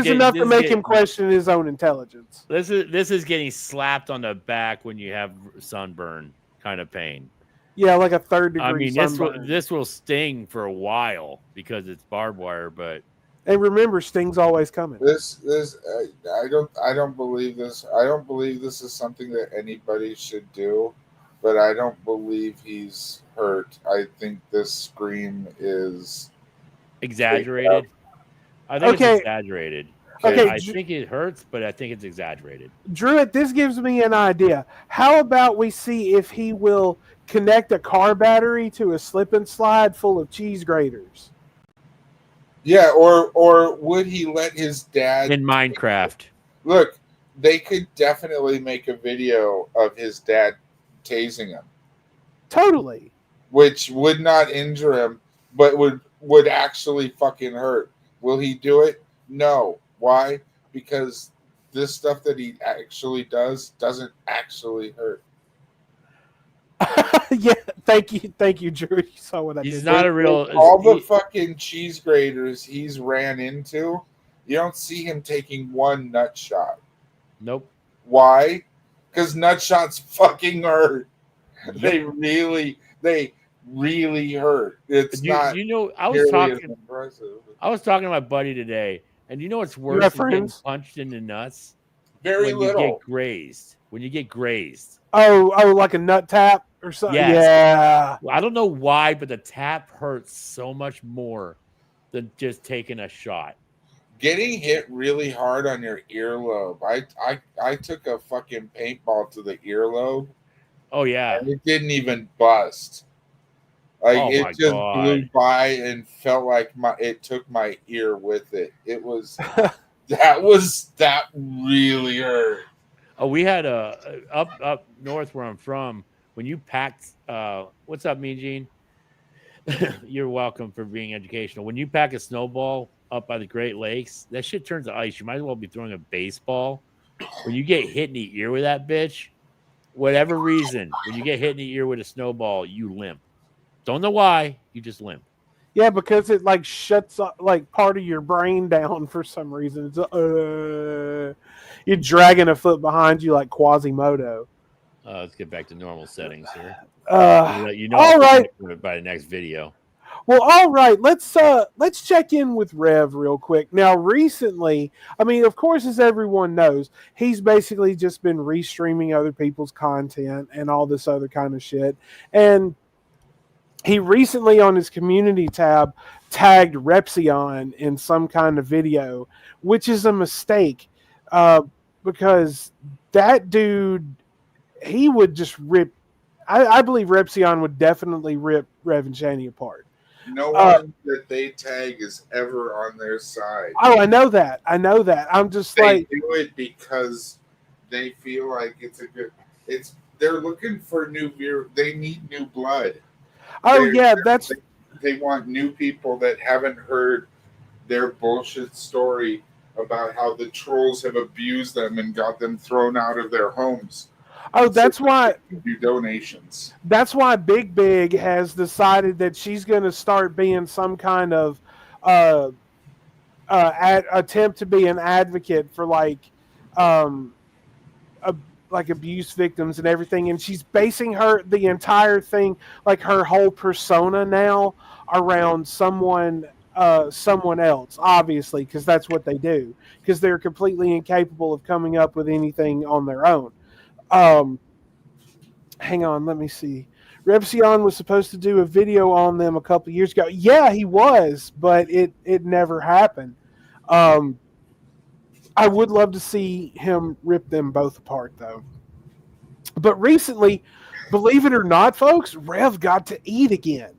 enough to make him question his own intelligence. This is getting slapped on the back when you have sunburn kind of pain. Yeah, like a 3rd degree. I mean, sunburn. this will sting for a while because it's barbed wire, but. And remember, sting's always coming. I don't believe this. I don't believe this is something that anybody should do, but I don't believe he's hurt. I think this scream is exaggerated. I think it's exaggerated. Okay, I think it hurts, but I think it's exaggerated. Druid, this gives me an idea. How about we see if he will connect a car battery to a slip and slide full of cheese graters? Yeah, or would he let his dad in Minecraft? Look, they could definitely make a video of his dad tasing him. Totally. Which would not injure him, but would actually fucking hurt. Will he do it? No. Why? Because this stuff that he actually doesn't actually hurt. Yeah, thank you, Drew. You saw what I did. He's not a real. All the fucking cheese graters he's ran into, you don't see him taking one nut shot. Nope. Why? Because nut shots fucking hurt. Yep. They really hurt. It's not. You know, I was talking to my buddy today, and you know what's worse than getting punched in the nuts? Very little. You get grazed. When you get grazed. Oh, like a nut tap or something. Yes. Yeah. I don't know why, but the tap hurts so much more than just taking a shot. Getting hit really hard on your earlobe. I took a fucking paintball to the earlobe. Oh yeah. And it didn't even bust. Like it just blew by and felt like it took my ear with it. It was that really hurt. Oh, we had up north where I'm from. When you packed, what's up, Mean Gene? You're welcome for being educational. When you pack a snowball up by the Great Lakes, that shit turns to ice. You might as well be throwing a baseball. When you get hit in the ear with that bitch, whatever reason, when you get hit in the ear with a snowball, you limp. Don't know why, you just limp. Yeah, because it like shuts up like part of your brain down for some reason. It's you're dragging a foot behind you like Quasimodo. Let's get back to normal settings here. All I'll right. by the next video. Well, all right. Let's check in with Rev real quick. Now, recently, I mean, of course, as everyone knows, he's basically just been restreaming other people's content and all this other kind of shit. And he recently on his community tab tagged Repsion in some kind of video, which is a mistake because that dude, he would just rip. I believe Repsion would definitely rip Rev and Shani apart. No one that they tag is ever on their side. Oh, I know that. I'm just they do it because they feel like it's a good. They're looking for new beer. They need new blood. Oh they want new people that haven't heard their bullshit story about how the trolls have abused them and got them thrown out of their homes. Oh, that's why do donations. That's why Big has decided that she's going to start being some kind of attempt to be an advocate for like abuse victims and everything, and she's basing the entire thing, like her whole persona now, around someone else, obviously, because that's what they do, because they're completely incapable of coming up with anything on their own. Hang on, let me see. Repsion was supposed to do a video on them a couple years ago. Yeah, he was, but it never happened. I would love to see him rip them both apart, though. But recently, believe it or not, folks, Rev got to eat again.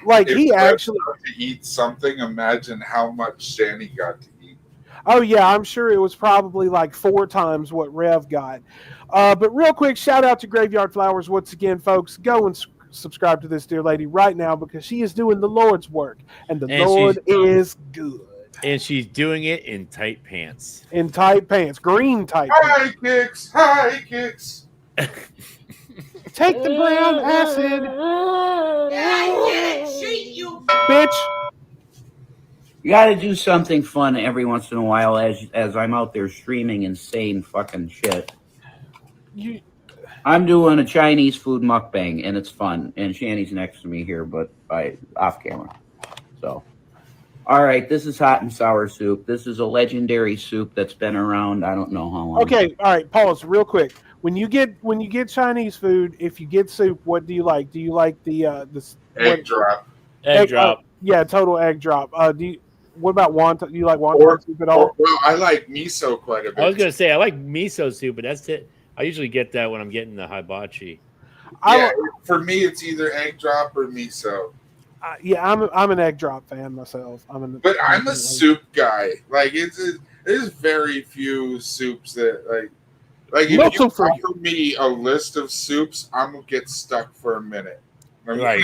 Like, if he Rev actually got to eat something. Imagine how much Shani got to eat. Oh, yeah, I'm sure it was probably like 4 times what Rev got. But real quick, shout out to Graveyard Flowers once again, folks. Go and subscribe to this dear lady right now because she is doing the Lord's work, and the Lord is good. And she's doing it in tight pants. In tight pants. Green tight pants. High kicks. Take the brown acid. I can't see you. Bitch. You got to do something fun every once in a while as I'm out there streaming insane fucking shit. I'm doing a Chinese food mukbang, and it's fun. And Shani's next to me here, but off camera. So, all right, this is hot and sour soup. This is a legendary soup that's been around I don't know how long. Okay, all right, pause real quick. When you get Chinese food, if you get soup, what do you like? Do you like the egg drop? Egg drop. Yeah, total egg drop. What about wonton? Do you like wonton soup at all? Well, I like miso quite a bit. I was gonna say I like miso soup, but that's it. I usually get that when I'm getting the hibachi. Yeah, for me, it's either egg drop or miso. Yeah, I'm an egg drop fan myself. I'm a soup guy. Like there's very few soups that like if you offer me a list of soups, I'm gonna get stuck for a minute. Right.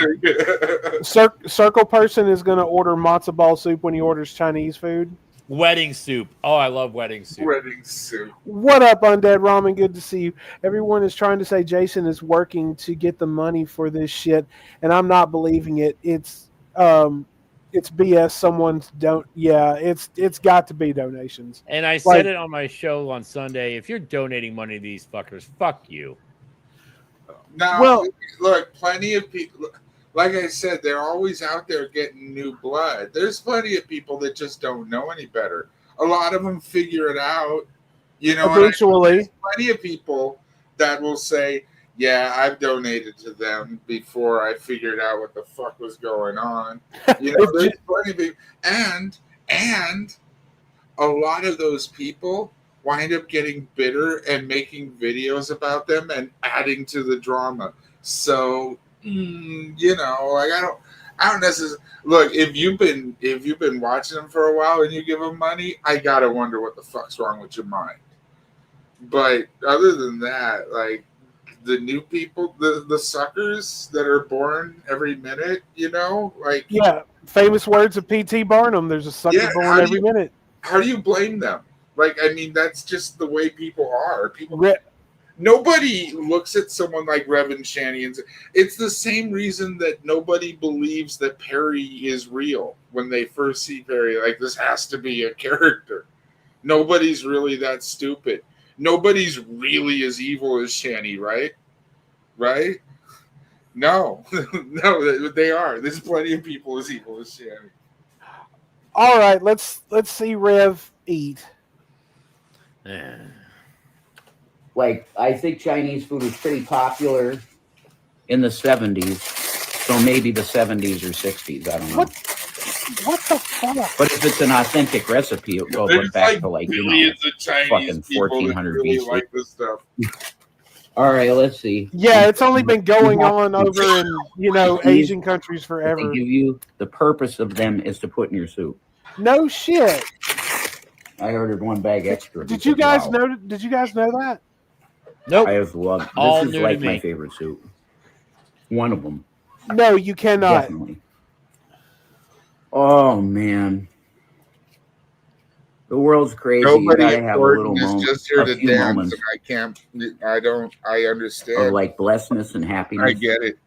Circle person is going to order matzo ball soup when he orders Chinese food. Wedding soup. Oh, I love wedding soup. Wedding soup. What up, Undead Ramen? Good to see you. Everyone is trying to say Jason is working to get the money for this shit, and I'm not believing it. It's BS. Someone's don't. Yeah, it's got to be donations. And I said it on my show on Sunday. If you're donating money to these fuckers, fuck you. Now, look, plenty of people, like I said, they're always out there getting new blood. There's plenty of people that just don't know any better. A lot of them figure it out, eventually. There's plenty of people that will say, yeah, I've donated to them before I figured out what the fuck was going on. There's plenty of people. And a lot of those people wind up getting bitter and making videos about them and adding to the drama. So, I don't necessarily look. If you've been watching them for a while and you give them money, I gotta wonder what the fuck's wrong with your mind. But other than that, like the new people, the suckers that are born every minute, Famous words of P.T. Barnum, there's a sucker Yeah, born every minute. How do you blame them? Like, I mean, that's just the way people are. Re- Nobody looks at someone like Reverend Shanny and it's the same reason that nobody believes that Perry is real when they first see Perry. Like, this has to be a character. Nobody's really that stupid. Nobody's really as evil as Shanny, right? Right? No. No, they are. There's plenty of people as evil as Shanny. All right, let's see Rev eat. Like, I think Chinese food was pretty popular in the 70s, so maybe the 70s or 60s. I don't know. What the fuck? But if it's an authentic recipe, it will go back to like millions of Chinese fucking people that 1400 really BC. like this stuff. All right, let's see. Yeah, it's only been going on over in Asian countries If forever. they give you the purpose of them is to put in your soup. No shit. I ordered one bag extra. Did you guys know? Did you guys know that? Nope. I have loved. All This is new to like me. my favorite soup. One of them. No, you cannot. Definitely. Oh man, the world's crazy. Nobody you gotta have a little important is moment, just here a to few dance, moments and I understand. of like blessedness and happiness. I get it.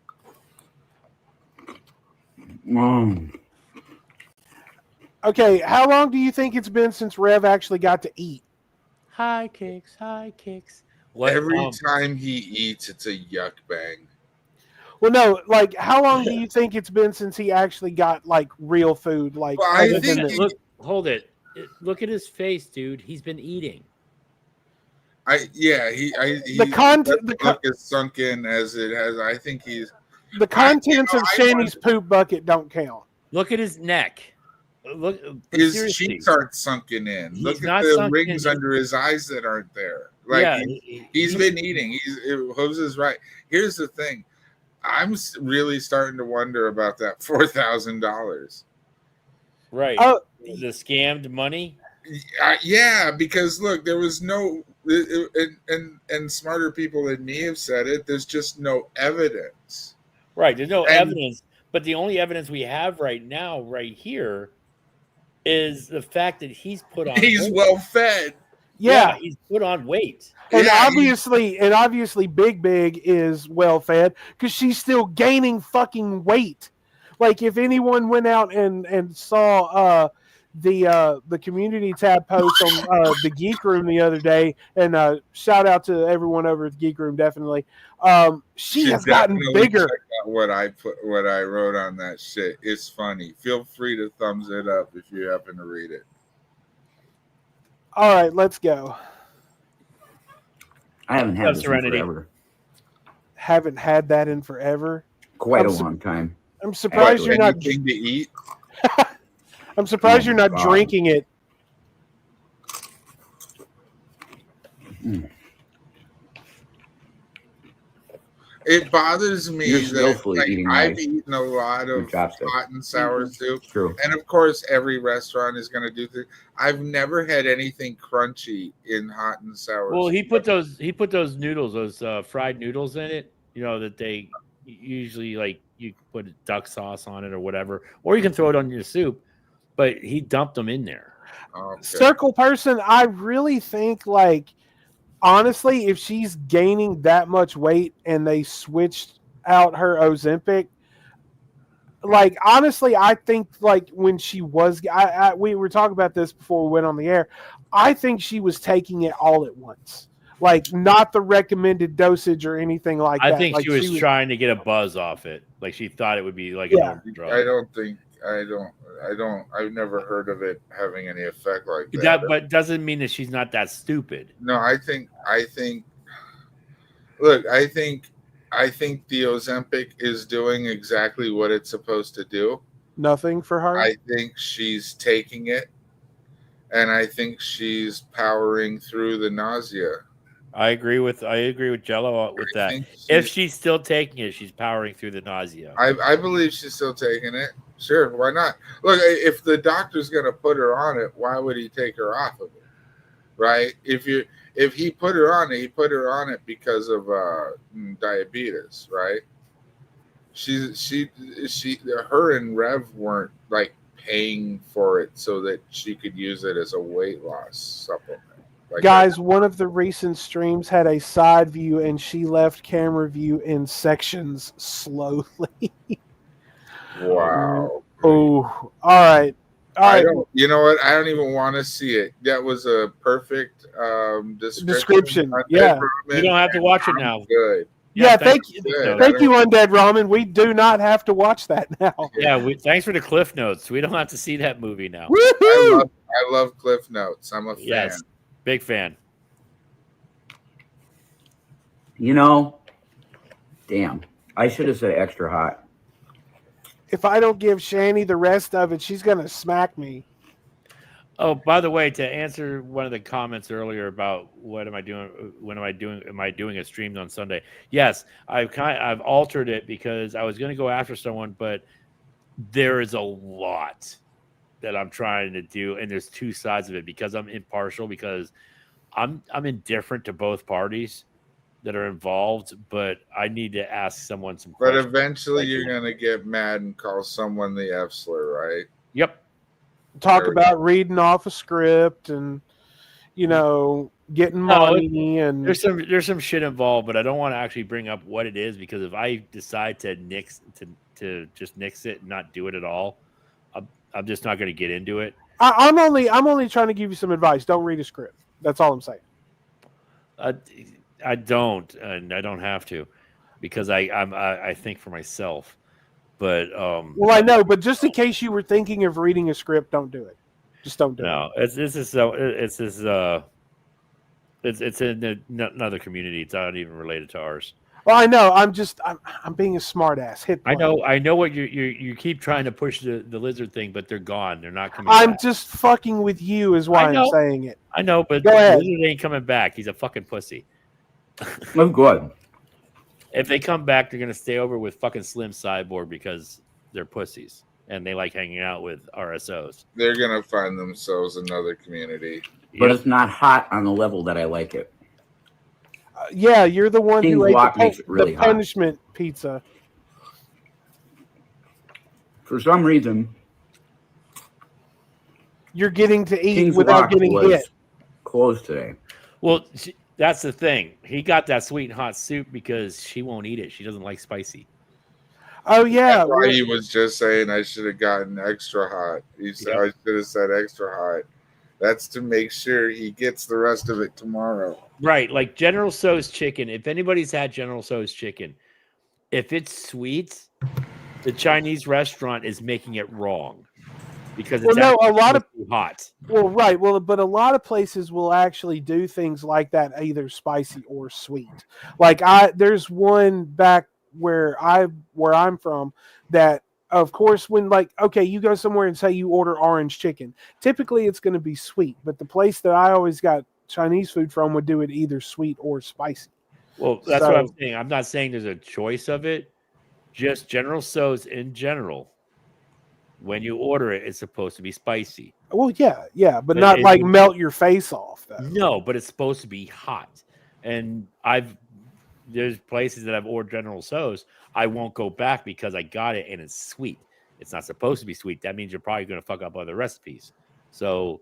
Okay, how long do you think it's been since Rev actually got to eat? High kicks, high kicks. Every time he eats, it's a yuck bang. Well, no, like how long do you think it's been since he actually got like real food? Like, Well, I other think than the- Look, hold it. Look at his face, dude. He's been eating. The content- the look is sunk in as it has. I think he's the contents of Shanny's poop bucket don't count. Look at his neck. Look, his seriously. cheeks aren't sunken in. He's Look at not the sunken rings in. under his eyes that aren't there. Like Yeah, he's been eating. Hooves is right. Here's the thing. I'm really starting to wonder about that $4,000. Right. Oh. The scammed money. Yeah, because look, there was no, and smarter people than me have said it. There's just no evidence. Right. There's no And- evidence, but the only evidence we have right now, right here, is the fact that he's put on. He's weight. well fed. Yeah. He's put on weight. And obviously, Big is well fed because she's still gaining fucking weight. Like if anyone went out and saw the community tab post on the Geek Room the other day, and shout out to everyone over at the Geek Room, definitely. She has gotten Definitely bigger. check out what I wrote on that shit. It's funny. Feel free to thumbs it up if you happen to read it. All right, let's go. I haven't had this in forever. Haven't had that in forever. Quite a long time. I'm surprised you're not. Anything to eat. I'm surprised you're not God. drinking it. It bothers me You're that skillfully eating I've rice. eaten a lot of With chopsticks. hot and sour soup. True. And of course, every restaurant is going to do things. I've never had anything crunchy in hot and sour. Well, soup. he put those noodles, those fried noodles in it. You know that they usually like you put duck sauce on it or whatever, or you can throw it on your soup. But he dumped them in there. Okay. Circle person, I really think like honestly, if she's gaining that much weight and they switched out her Ozempic, like honestly, I think like when she was, we were talking about this before we went on the air. I think she was taking it all at once, like not the recommended dosage or anything like that. I think like, she was trying to get a buzz off it. Like she thought it would be like Yeah. a normal drug. I've never heard of it having any effect like that. But doesn't mean that she's not that stupid. No, I think look, I think the Ozempic is doing exactly what it's supposed to do. Nothing for her. I think she's taking it, and I think she's powering through the nausea. I agree with Jello with that. If she's still taking it, she's powering through the nausea. I believe she's still taking it. Sure, why not? Look, if the doctor's going to put her on it, why would he take her off of it? Right? If he put her on it, he put her on it because of diabetes, right? her and Rev weren't like paying for it so that she could use it as a weight loss supplement. Like Guys, one of the recent streams had a side view, and she left camera view in sections slowly. Wow. Oh, all right. You know what? I don't even want to see it. That was a perfect description. Yeah. You don't have to watch it now. Good. Yeah, thank you, Undead Ramen. We do not have to watch that now. Yeah, thanks for the Cliff Notes. We don't have to see that movie now. Woohoo! I love Cliff Notes. I'm a fan. Yes, big fan. You know, damn, I should have said extra hot. If I don't give Shani the rest of it, she's gonna smack me. Oh, by the way, to answer one of the comments earlier about what am I doing? When am I doing? Am I doing a stream on Sunday? Yes, I've altered it because I was going to go after someone, but there is a lot that I'm trying to do, and there's two sides of it because I'm impartial because I'm indifferent to both parties that are involved, but I need to ask someone some But questions. eventually, you're gonna get mad and call someone the F slur, right? Yep. Talk about reading off a script and getting money and there's some shit involved, but I don't want to actually bring up what it is because if I decide to just nix it and not do it at all, I'm just not going to get into it. I'm only trying to give you some advice. Don't read a script. That's all I'm saying. I don't, and I don't have to because I think for myself. But well, I know, but just in case you were thinking of reading a script, don't do it. Just don't do it. No, it's in another community. It's not even related to ours. Well, I know. I'm being a smart ass. Hit play. I know what you keep trying to push the lizard thing, but they're gone. They're not coming I'm back. just fucking with you is why I'm saying it. I know, but Go the ahead. lizard ain't coming back. He's a fucking pussy. Oh, good. If they come back, they're gonna stay over with fucking Slim Cyborg because they're pussies and they like hanging out with RSOs. They're gonna find themselves another community. But it's not hot on the level that I like it. Yeah, you're the one King's who ate Walk makes it really the hot. punishment pizza. For some reason, You're getting to eat King's without Walk getting was hit. closed today. Well, that's the thing. He got that sweet and hot soup because she won't eat it. She doesn't like spicy. Oh yeah. That's why he was just saying I should have gotten extra hot. He said I should have said extra hot. That's to make sure he gets the rest of it tomorrow. Right, like General Tso's chicken. If anybody's had General Tso's chicken, if it's sweet, the Chinese restaurant is making it wrong because it's a lot of too hot. Well, right. Well, but a lot of places will actually do things like that, either spicy or sweet. Like there's one back where I'm from that, of course, when you go somewhere and say you order orange chicken, typically it's going to be sweet. But the place that I always got Chinese food from would do it either sweet or spicy. Well, that's what I'm saying. I'm not saying there's a choice of it. Just General Tso's in general. When you order it, it's supposed to be spicy. Well, yeah, but not like melt your face off. Though. No, but it's supposed to be hot. And there's places that I've ordered General Tso's. I won't go back because I got it and it's sweet. It's not supposed to be sweet. That means you're probably going to fuck up other recipes. So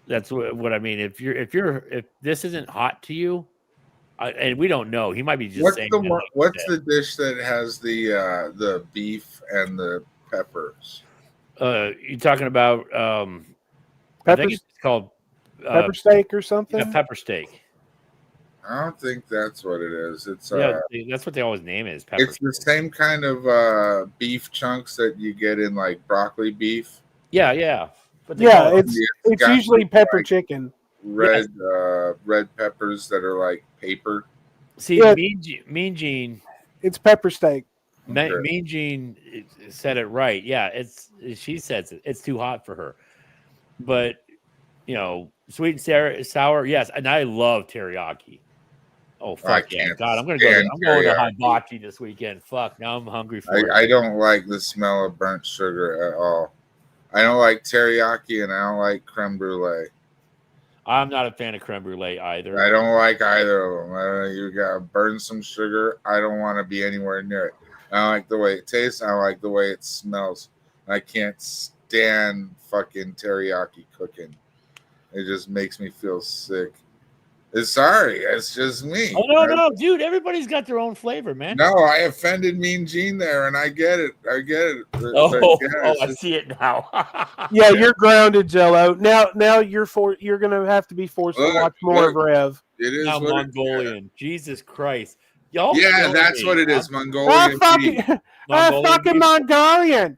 that's what I mean. If this isn't hot to you, and we don't know, he might be just saying. What's the dish that has the beef and the peppers? You're talking about I think it's called pepper steak or something. Yeah, pepper steak. I don't think that's what it is. It's that's what they always name it. Is pepper it's the same kind of beef chunks that you get in like broccoli beef. Yeah. But it's usually pepper chicken. Red peppers that are like paper. See, Mean Gene. It's pepper steak. Mean Gene said it right. Yeah, she says it's too hot for her. But sweet and sour, yes, and I love teriyaki. Oh fuck yeah! God, I'm going to hibachi this weekend. Fuck, now I'm hungry for it. I don't like the smell of burnt sugar at all. I don't like teriyaki and I don't like creme brulee. I'm not a fan of creme brulee either. I don't like either of them. You got to burn some sugar. I don't want to be anywhere near it. I don't like the way it tastes. I don't like the way it smells. I can't stand fucking teriyaki cooking. It just makes me feel sick. It's just me. Oh no, dude! Everybody's got their own flavor, man. No, I offended Mean Gene there, and I get it. I see it now. Yeah, you're grounded, Jello. Now you're gonna have to be forced to watch more of Rev. It is now what Mongolian. Jesus Christ, y'all. Yeah, that's what it is. Mongolian. Fucking Mongolian.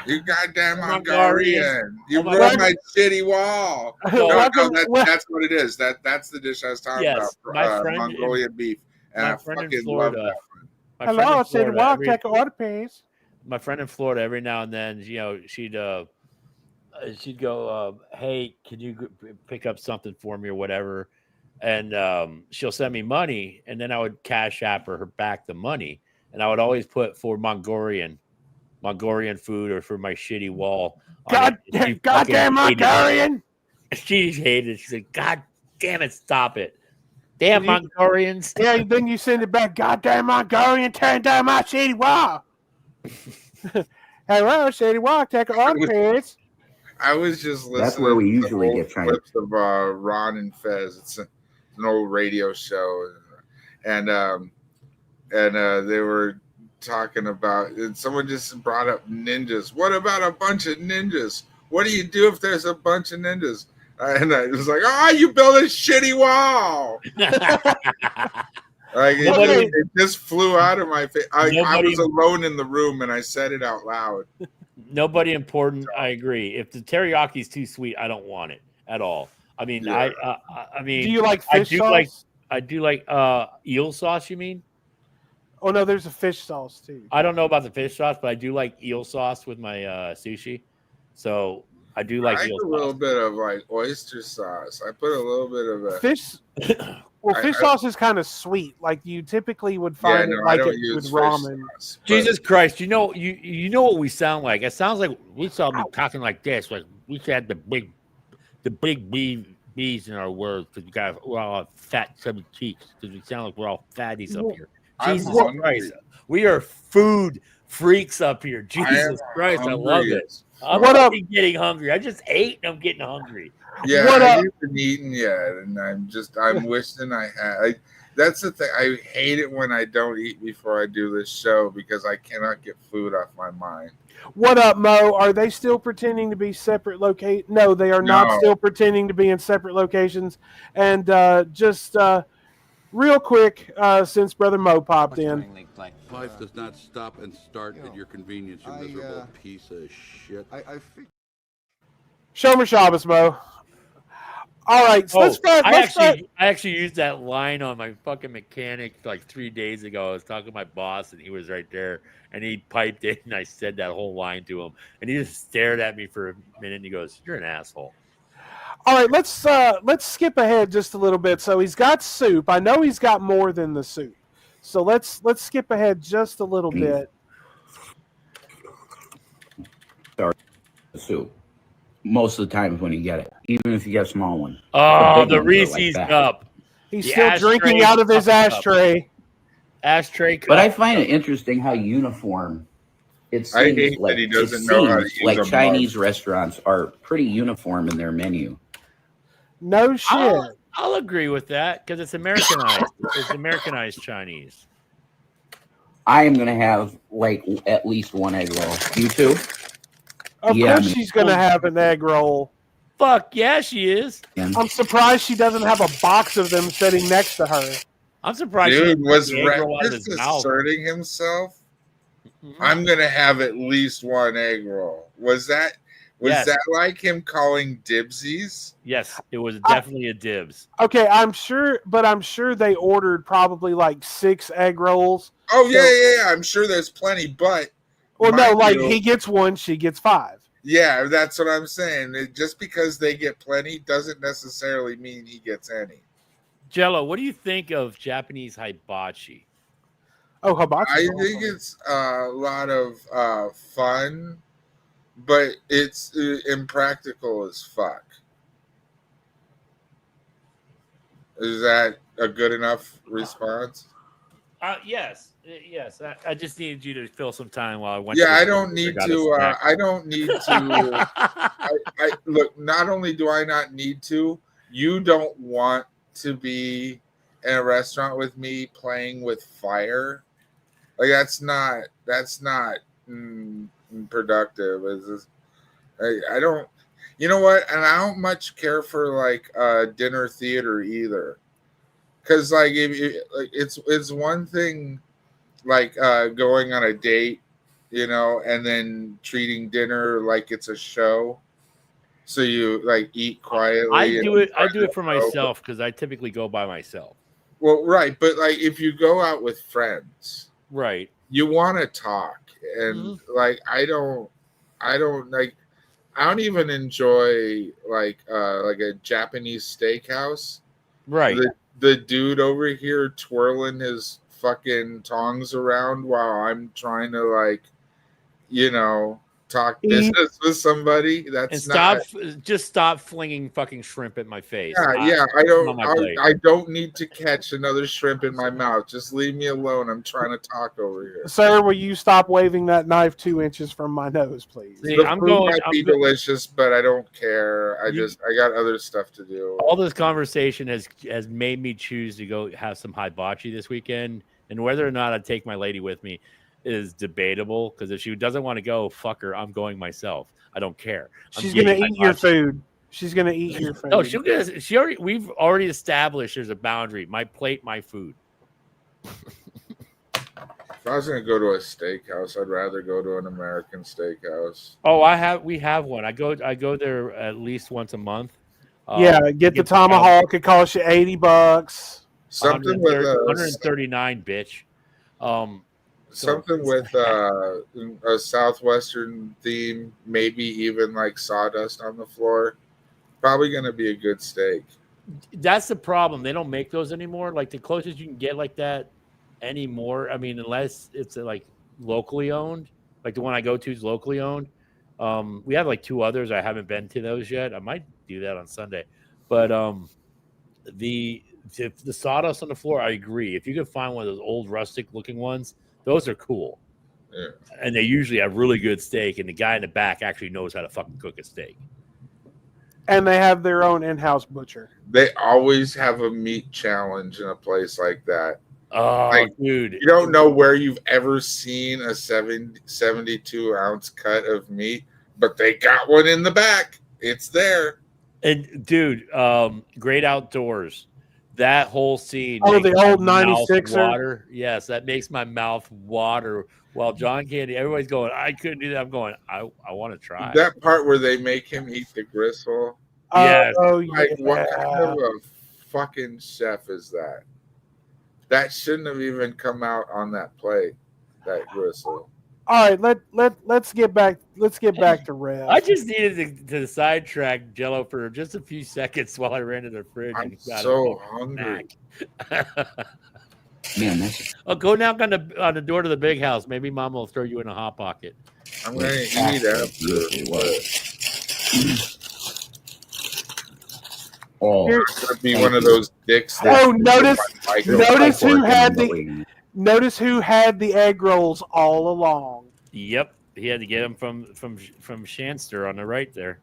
You goddamn Mongolian. You Oh my ruined God. my shitty wall. No, that's what it is. That's the dish I was talking about. My friend Mongolian beef. And I fucking love that one. Hello, I said, "Well, take an order, please." My friend in Florida, every now and then, she'd go, "Hey, can you pick up something for me or whatever?" And she'll send me money, and then I would cash app her back the money, and I would always put for Mongolian food or for my shitty wall. Goddamn Mongolian! She hated it. She said, "God damn it, stop it. Damn Mongolians." Yeah, then you send it back. Goddamn Mongolian, turn down my shitty wall. Hello, shitty wall, take an order, please. I was just listening. That's where we to usually old get Chinese. clips of Ron and Fez. It's an old radio show, and they were talking about, and someone just brought up ninjas. What about a bunch of ninjas? What do you do if there's a bunch of ninjas? And I was like, you build a shitty wall. Like it just flew out of my face. I was alone in the room and I said it out loud. Nobody important. I agree. If the teriyaki is too sweet, I don't want it at all. I mean, Yeah. I mean, do you like fish sauce? I do like eel sauce. You mean? Oh no, there's a fish sauce too. I don't know about the fish sauce, but I do like eel sauce with my sushi. So I do like eel a little bit of like oyster sauce. I put a little bit of a fish. Well, fish sauce is kind of sweet. Like you typically would find it like it with ramen. Sauce, Jesus Christ! You know what we sound like. It sounds like we sound talking like this. Like we had the big B's in our words because we're all fat chubby cheeks because we sound like we're all fatties up here. Jesus Christ! We are food freaks up here. Jesus Christ! I love it. I'm not getting hungry. I just ate and I'm getting hungry. Yeah, I haven't eaten yet, and I'm wishing I had. That's the thing. I hate it when I don't eat before I do this show because I cannot get food off my mind. What up, Mo? Are they still pretending to be separate locations? No, they are not still pretending to be in separate locations. And just real quick, since Brother Mo popped in. Life does not stop and start at your convenience, you miserable piece of shit. Shomer Shabbos, Mo. All right, so I actually used that line on my fucking mechanic like 3 days ago. I was talking to my boss, and he was right there, and he piped in, and I said that whole line to him, and he just stared at me for a minute, and he goes, "You're an asshole." All right, let's skip ahead just a little bit. So he's got soup. I know he's got more than the soup. So let's skip ahead just a little bit. Sorry, soup. Most of the times when you get it, even if you get a small one. Oh, the Reese's cup. He's still drinking out of his ashtray. Ashtray cup. But I find it interesting how uniform it seems. I hate that he doesn't know how to use like a Chinese mug. restaurants are pretty uniform in their menu. No shit. I'll agree with that because it's Americanized. It's Americanized Chinese. I am gonna have like at least one egg roll. You too? Of course she's going to have an egg roll. Fuck yeah, she is. I'm surprised she doesn't have a box of them sitting next to her. I'm surprised. Dude, was just asserting himself? I'm going to have at least one egg roll. Was that like him calling dibsies? Yes, it was definitely a dibs. Okay, I'm sure they ordered probably like 6 egg rolls. Oh, yeah. I'm sure there's plenty, but... Well, no, like he gets 1, she gets 5. Yeah, that's what I'm saying. Just because they get plenty doesn't necessarily mean he gets any. Jello, what do you think of Japanese hibachi? Oh, hibachi. I think it's a lot of fun, but it's impractical as fuck. Is that a good enough response? Yes. I just needed you to fill some time while I went. Yeah, I don't need to. I don't need to. I look. Not only do I not need to, you don't want to be in a restaurant with me playing with fire. Like that's not productive. It's just, I don't. You know what? And I don't much care for like dinner theater either, because like it's one thing like going on a date, you know, and then treating dinner like it's a show. So you like eat quietly. I do it for myself because I typically go by myself. Well, right, but like if you go out with friends, right, you want to talk, and like I don't like. I don't even enjoy like a Japanese steakhouse. Right. The dude over here twirling his fucking tongs around while I'm trying to like, you know, talk business with somebody. That's just stop flinging fucking shrimp at my face. Yeah. I don't need to catch another shrimp in my mouth. Just leave me alone. I'm trying to talk over here. Sir, will you stop waving that knife 2 inches from my nose, please? The food might be delicious, but I don't care. I got other stuff to do. All this conversation has made me choose to go have some hibachi this weekend, and whether or not I take my lady with me is debatable, because if she doesn't want to go, fuck her, I'm going myself. I don't care. She's gonna eat your food. She's gonna eat your food. No, we've already established there's a boundary. My plate, my food. If I was gonna go to a steakhouse, I'd rather go to an American steakhouse. Oh, we have one. I go there at least once a month. Get the tomahawk. It costs you $80. Something with 139, bitch. Something with a southwestern theme, maybe even like sawdust on the floor. Probably going to be a good steak. That's the problem. They don't make those anymore. Like the closest you can get like that anymore. I mean, unless it's like locally owned, like the one I go to is locally owned. We have like 2 others. I haven't been to those yet. I might do that on Sunday. But the sawdust on the floor, I agree. If you can find one of those old rustic looking ones, those are cool. Yeah. And they usually have really good steak, and the guy in the back actually knows how to fucking cook a steak. And they have their own in-house butcher. They always have a meat challenge in a place like that. Oh, like, dude. You don't know where you've ever seen a 72-ounce cut of meat, but they got one in the back. It's there. And, dude, Great Outdoors. That whole scene. Oh, the old 96er. Yes, that makes my mouth water. While John Candy, everybody's going, I couldn't do that. I'm going, I want to try. That part where they make him eat the gristle. Yes. What kind of a fucking chef is that? That shouldn't have even come out on that plate. That gristle. All right, let's get back to Rev. I just needed to sidetrack Jello for just a few seconds while I ran to the fridge. I'm so hungry. Man, I'll go knock on the door to the big house. Maybe Mom will throw you in a hot pocket. I'm gonna eat after. Oh, it's gonna be one of those dicks. Notice who had the egg rolls all along. Yep, he had to get them from Shanster on the right there,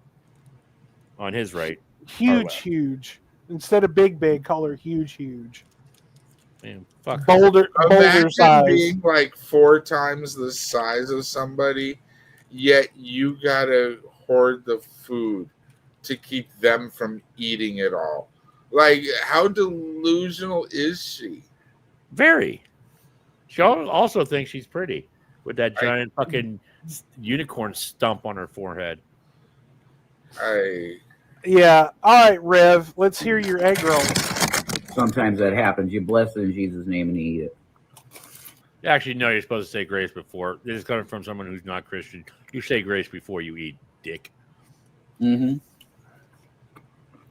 on his right. Huge. Instead of big, call her huge. Man, fuck. Boulder size. Being like 4 times the size of somebody, yet you gotta hoard the food to keep them from eating it all. Like, how delusional is she? Very. She also thinks she's pretty with that giant fucking unicorn stump on her forehead. Yeah. All right, Rev. Let's hear your egg roll. Sometimes that happens. You bless it in Jesus' name and you eat it. Actually, no, you're supposed to say grace before. This is coming from someone who's not Christian. You say grace before you eat, dick. Mm-hmm.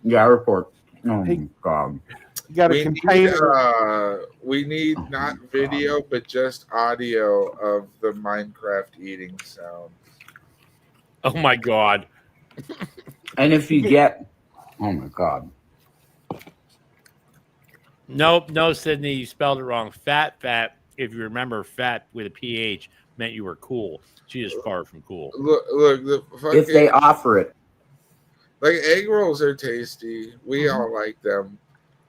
Yeah, I report. Oh, my God. You got a container. We need not video, but just audio of the Minecraft eating sound. Oh my God! And if you get, oh my God! Nope, no, Sydney, you spelled it wrong. Fat. if you remember, fat with a PH meant you were cool. She is far from cool. Look, the fucking, If they offer it. like egg rolls are tasty. We all like them.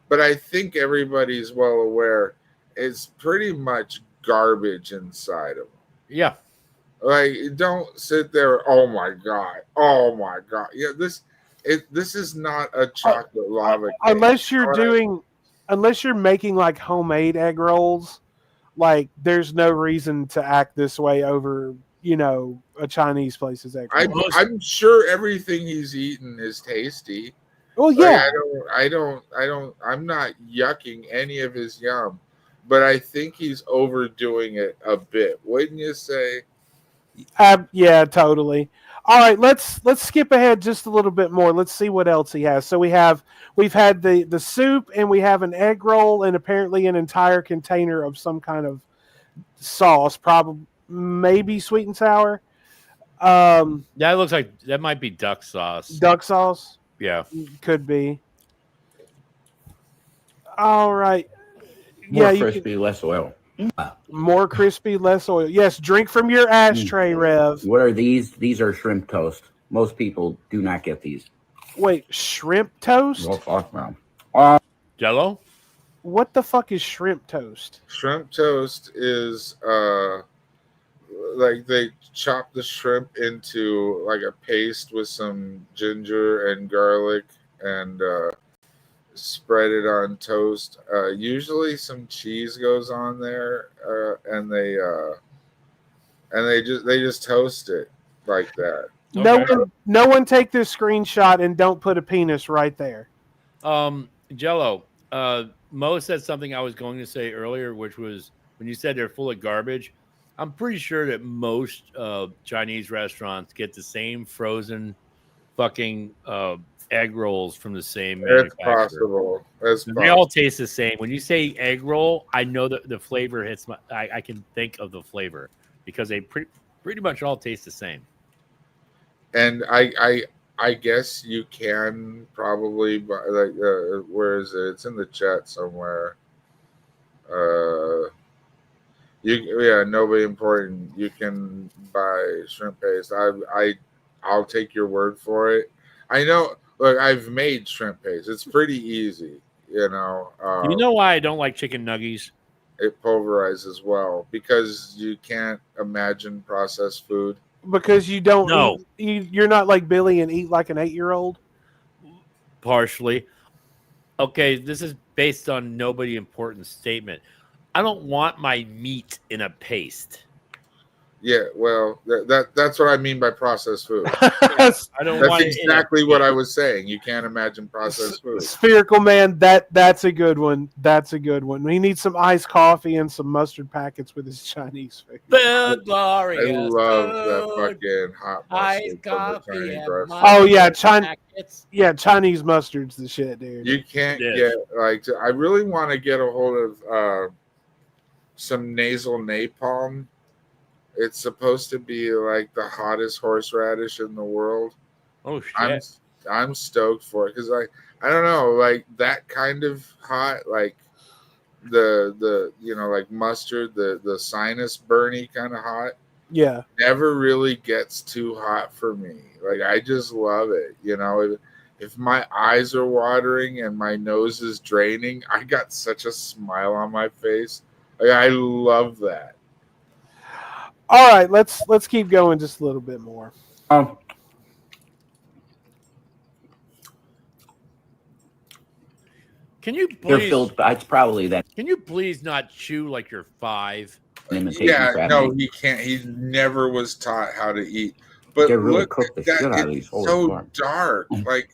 But I think everybody's well aware it's pretty much garbage inside of them. Yeah. Like, don't sit there. Oh my god! Oh my god! Yeah, this is not a chocolate lava cake. Unless you're making like homemade egg rolls, like there's no reason to act this way over a Chinese place's egg roll. I'm sure everything he's eaten is tasty. Well, yeah. I'm not yucking any of his yum, but I think he's overdoing it a bit. Wouldn't you say? Yeah, totally. All right, let's skip ahead just a little bit more. Let's see what else he has. So we've had the soup, and we have an egg roll, and apparently an entire container of some kind of sauce, probably maybe sweet and sour. That looks like that might be duck sauce. Duck sauce? Yeah. Could be. All right. More crispy, less oil. More crispy, less oil. Yes, drink from your ashtray, Rev. What are these? These are shrimp toast. Most people do not get these. Wait, shrimp toast? Oh, fuck, man. Jello? What the fuck is shrimp toast? Shrimp toast is like they chop the shrimp into like a paste with some ginger and garlic and spread it on toast. Usually some cheese goes on there, and they just toast it like that. No one take this screenshot and don't put a penis right there. Jello. Mo said something I was going to say earlier, which was when you said they're full of garbage. I'm pretty sure that most Chinese restaurants get the same frozen fucking egg rolls from the same manufacturer. It's possible. They all taste the same. When you say egg roll, I know that the flavor hits my. I can think of the flavor because they pretty much all taste the same. And I guess you can probably buy, like, where is it? It's in the chat somewhere. Nobody important. You can buy shrimp paste. I'll take your word for it. I know. Look, I've made shrimp paste. It's pretty easy. You know why I don't like chicken nuggies? It pulverizes well because you can't imagine processed food. Because you don't know. You're not like Billy and eat like an 8-year-old? Partially. Okay, this is based on nobody important statement. I don't want my meat in a paste. Yeah, well, that's what I mean by processed food. I don't. That's exactly what I was saying. You can't imagine processed food. Spherical Man, that's a good one. That's a good one. He needs some iced coffee and some mustard packets with his Chinese food. Food, glorious. I love that fucking hot mustard from the Chinese restaurant. Oh yeah, Chinese mustard's the shit, dude. You can't get I really want to get a hold of some nasal napalm. It's supposed to be like the hottest horseradish in the world. Oh shit! I'm stoked for it because I don't know, like that kind of hot, like the like mustard, the sinus burny kind of hot. Yeah, never really gets too hot for me. Like I just love it. If my eyes are watering and my nose is draining, I got such a smile on my face. Like I love that. All right, let's keep going just a little bit more. Can you They're please? filled. It's probably that. Can you please not chew like you're 5? Yeah, no, he can't. He never was taught how to eat. But they really look, cook the shit out of these. It's so dark. Like,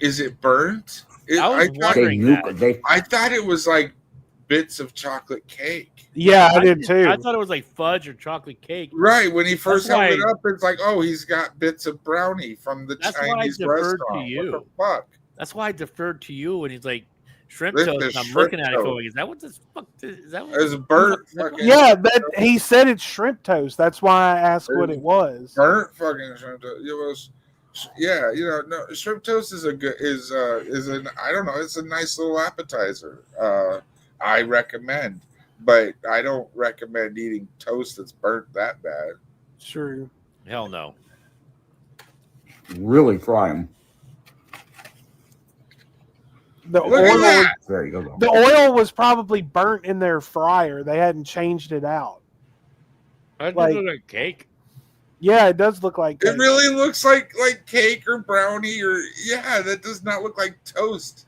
is it burnt? I thought it was like bits of chocolate cake. Yeah, I did too. I thought it was like fudge or chocolate cake. Right. When he first held it up, it's like, oh, he's got bits of brownie from the Chinese restaurant. To you. What the fuck? That's why I deferred to you when he's like shrimp toast. And I'm looking at it going, is that what this fuck is? That what it's burnt? Yeah, he said it's shrimp toast. That's why I asked what it was. Burnt fucking shrimp toast. It was. Yeah, no, shrimp toast is I don't know, it's a nice little appetizer. I recommend. but I don't recommend eating toast that's burnt that bad. True. Hell no. Really fry them. The Look at that. There you go. The oil was probably burnt in their fryer. They hadn't changed it out. That Like- doesn't look like cake. Yeah, it does look like It cake. really looks like cake or brownie or yeah, that does not look like toast.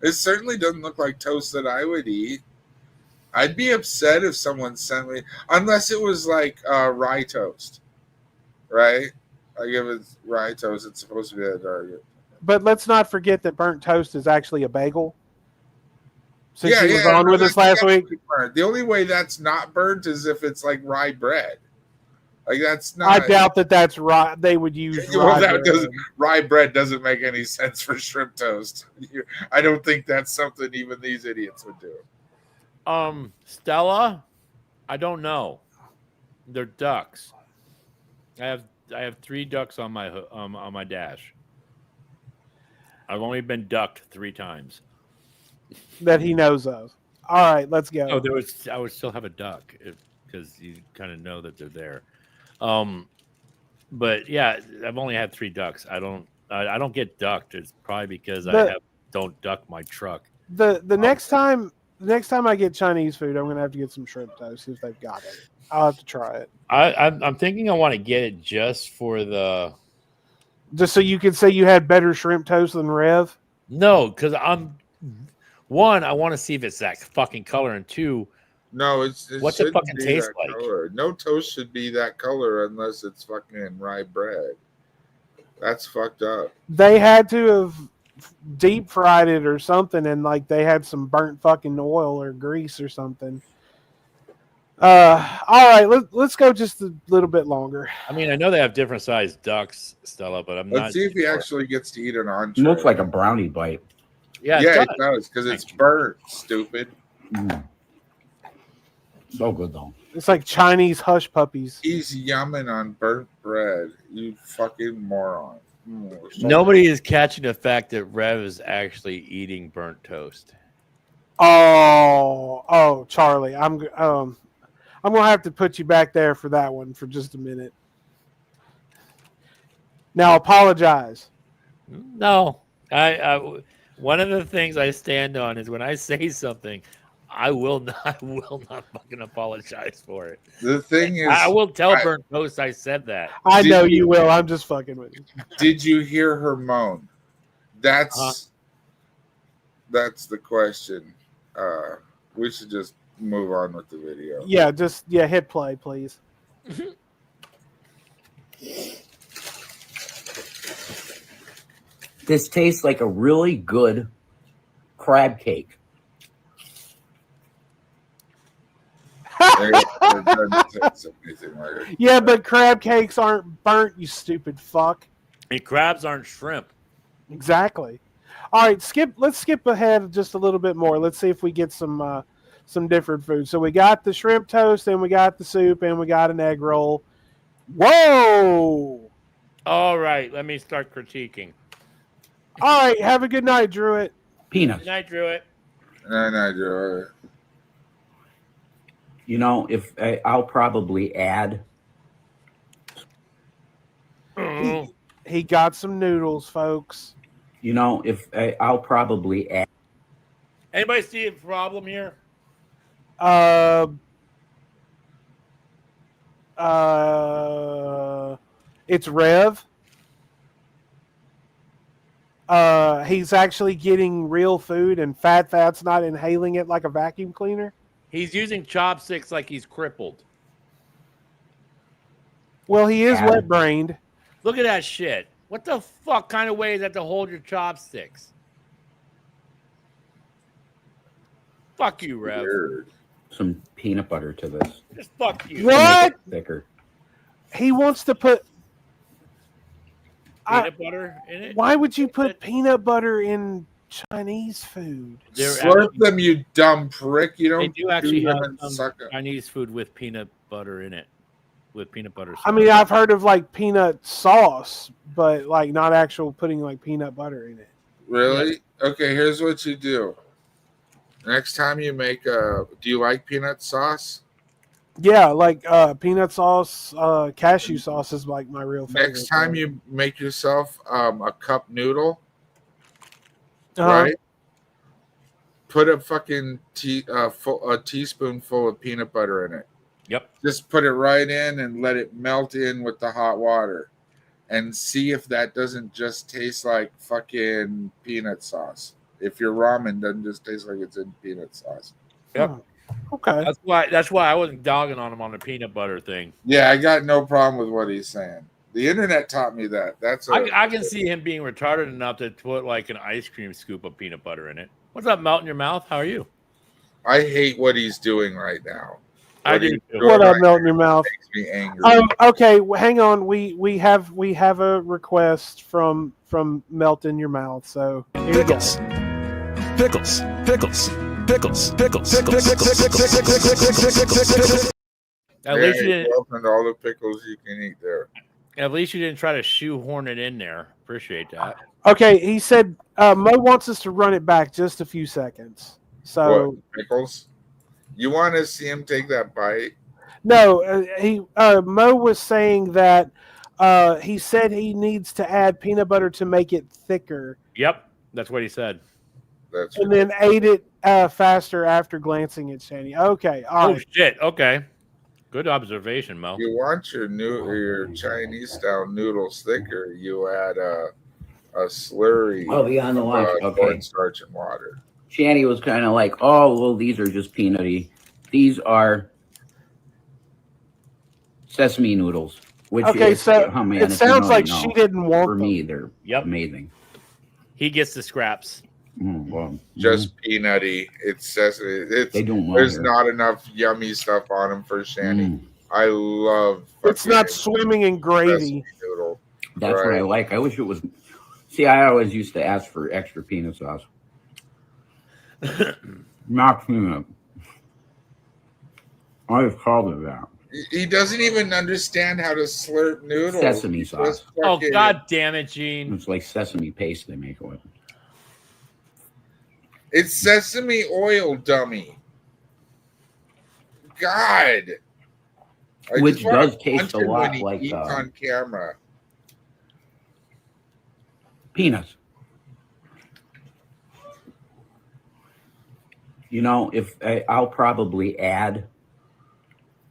It certainly doesn't look like toast that I would eat. I'd be upset if someone sent me, unless it was like rye toast, right? Like if it's rye toast, it's supposed to be a target. But let's not forget that burnt toast is actually a bagel. Since Yeah, he was yeah. on with us last week. Burnt. The only way that's not burnt is if it's like rye bread. Like that's not. I doubt that that's right. They would use Well, rye that bread. doesn't. Rye bread doesn't make any sense for shrimp toast. I don't think that's something even these idiots would do. Stella, I don't know. They're ducks. I have 3 ducks on my dash. I've only been ducked 3 times. that he knows of. All right, let's go. Oh, I would still have a duck because you kind of know that they're there. But yeah, I've only had 3 ducks. I don't get ducked. It's probably because I don't duck my truck. The next time I get Chinese food, I'm gonna have to get some shrimp toast, see if they've got it. I'll have to try it. I'm thinking I want to get it just so you can say you had better shrimp toast than Rev. No, because one, I want to see if it's that fucking color, and 2, No, what's it fucking taste like? Color. No toast should be that color unless it's fucking rye bread. That's fucked up. They had to have deep fried it or something, and like they had some burnt fucking oil or grease or something. All right, let's go just a little bit longer. I mean, I know they have different sized ducks, Stella, but Let's see if he actually gets to eat an entree. It looks like a brownie bite. Yeah, it does because it's burnt. Stupid. So good though. It's like Chinese hush puppies. He's yumming on burnt bread. You fucking moron. Nobody is catching the fact that Rev is actually eating burnt toast. Oh, Charlie, I'm gonna have to put you back there for that one for just a minute. Now, apologize. No, I one of the things I stand on is when I say something, I will not fucking apologize for it. The thing is, I will tell burnt toast I said that. I know you will. I'm just fucking with you. Did you hear her moan? That's the question. We should just move on with the video. Yeah, hit play, please. This tastes like a really good crab cake. Yeah, but crab cakes aren't burnt, you stupid fuck. And crabs aren't shrimp. Exactly. All right, let's skip ahead just a little bit more. Let's see if we get some different food. So we got the shrimp toast, and we got the soup, and we got an egg roll. Whoa! All right, let me start critiquing. All right, have a good night, Druitt. Peanuts. Good night, Druitt. No, Druitt. You know, if I'll probably add. He got some noodles, folks. You know, if I'll probably add. Anybody see a problem here? It's Rev. He's actually getting real food, and Fat's not inhaling it like a vacuum cleaner. He's using chopsticks like he's crippled. Well, he is wet-brained. Look at that shit. What the fuck kind of way is that to hold your chopsticks? Fuck you, Rev. Weird. Some peanut butter to this. Just fuck you. What? Thicker. He wants to put peanut butter in it. Why would you put peanut butter in Chinese food? Slurp them, you dumb prick. You don't. They do actually have some suck Chinese food with peanut butter in it. With peanut butter sauce. I mean, I've heard of like peanut sauce, but like not actual putting like peanut butter in it. Really? Okay, here's what you do. Next time you make do you like peanut sauce? Yeah, like peanut sauce, cashew sauce is like my real favorite. Next time you make yourself a cup noodle, Uh-huh. right? Put a fucking a teaspoonful of peanut butter in it. Yep. Just put it right in and let it melt in with the hot water, and see if that doesn't just taste like fucking peanut sauce. If your ramen doesn't just taste like it's in peanut sauce. Yep. Okay. That's why I wasn't dogging on him on the peanut butter thing. Yeah, I got no problem with what he's saying. The internet taught me that. I can see him being retarded enough to put like an ice cream scoop of peanut butter in it. What's up, melt in your mouth? How are you? I hate what he's doing right now. I do. What up, melt in your mouth? Makes me angry. Okay, hang on. We have a request from melt in your mouth. So here Pickles. you go. Pickles. Pickles. Pickles. Pickles. At least you didn't. Opened all the pickles you can eat there. At least you didn't try to shoehorn it in there. Appreciate that. Okay, he said Mo wants us to run it back just a few seconds. So What, pickles? You want to see him take that bite? no, Mo was saying that he said he needs to add peanut butter to make it thicker. Yep, that's what he said. And then ate it faster after glancing at Shanny. Okay, all right. Shit. Okay, good observation, Mo. You want your Chinese style noodles thicker? You add a slurry. I'll be on the watch. Okay. Cornstarch and water. Shanny was kind of like, oh, well, these are just peanutty. These are sesame noodles. Which Okay, is, so oh, man, it if you sounds know, like you know. she didn't want For them. me, they're amazing. He gets the scraps. Well, Just peanutty. It's sesame. They don't There's matter. not enough yummy stuff on them for Shanny. I love. It's not swimming in gravy. Noodle. That's what I like. I wish it was. See, I always used to ask for extra peanut sauce. Not peanut. I just called it that. He doesn't even understand how to slurp noodles. Sesame He's sauce. just Oh fucking- God damn it, Gene! It's like sesame paste they make with. It's sesame oil, dummy. God. I Which just wanna does taste punch a him lot when he like, eats on camera. Peanuts. You know, if I'll probably add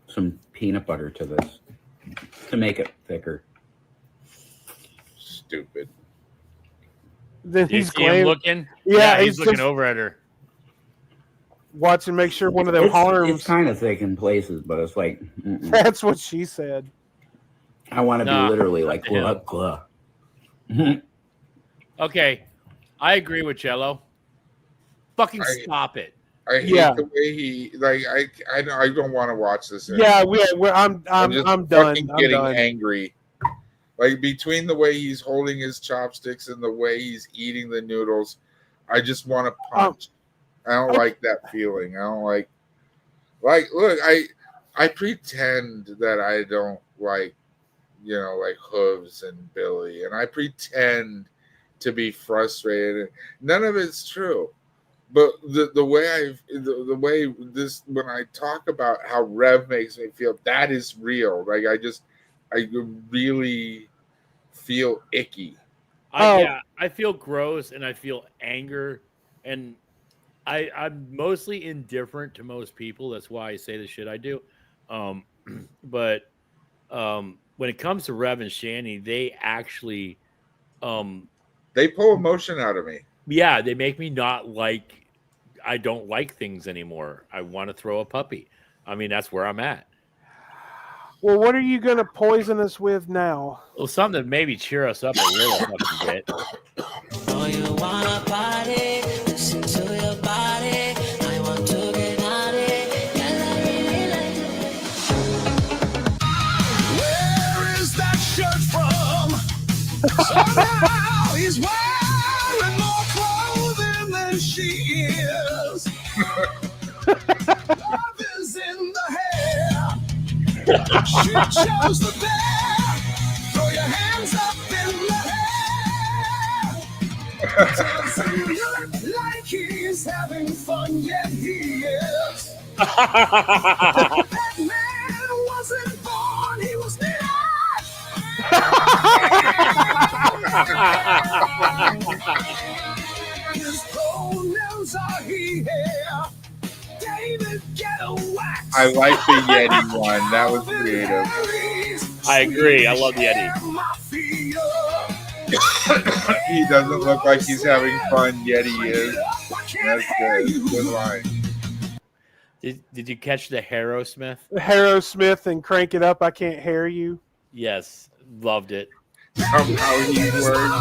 some peanut butter to this to make it thicker. Stupid. Then You he's see him looking. Yeah, he's looking just over at her. watching, make sure one of them It's harms. kind of thick in places, but it's like That's what she said. I want to Nah, be literally like yeah. glug glug. Okay, I agree with Jello. Fucking stop it. I hate Yeah. the way he I don't want to watch this. Yeah, anymore. I'm just done. fucking I'm getting done. angry. Like between the way he's holding his chopsticks and the way he's eating the noodles, I just want to punch. I don't like that feeling. I don't like look, I pretend that I don't like, like Hooves and Billy, and I pretend to be frustrated. None of it's true. But the way this when I talk about how Rev makes me feel, that is real. Like I really feel icky. I feel gross and I feel anger, and I'm mostly indifferent to most people. That's why I say the shit I do. But when it comes to Rev and Shanny, they actually they pull emotion out of me. Yeah, they make me not like. I don't like things anymore. I want to throw a puppy. I mean, that's where I'm at. Well, what are you going to poison us with now? Well, something that maybe cheer us up a little fucking bit. Oh, you wanna party? Listen to your body. I want to get naughty. Yes, I really like it. Where is that shirt from? Somehow he's wearing more clothing than she is. Love is in the hair. She chose the bear. Throw your hands up in the air. Doesn't look like he's he's having fun, yet he is. That man wasn't born, he was dead. His pronouns are he, here. David, get a wax. I like the Yeti one. That was creative. I agree. I love the Yeti. He doesn't look like he's having fun, yet he is. That's good. Good line. Did you catch the Harrowsmith? Harrowsmith and Crank It Up, I Can't Hear You. Yes, loved it. Somehow he's wearing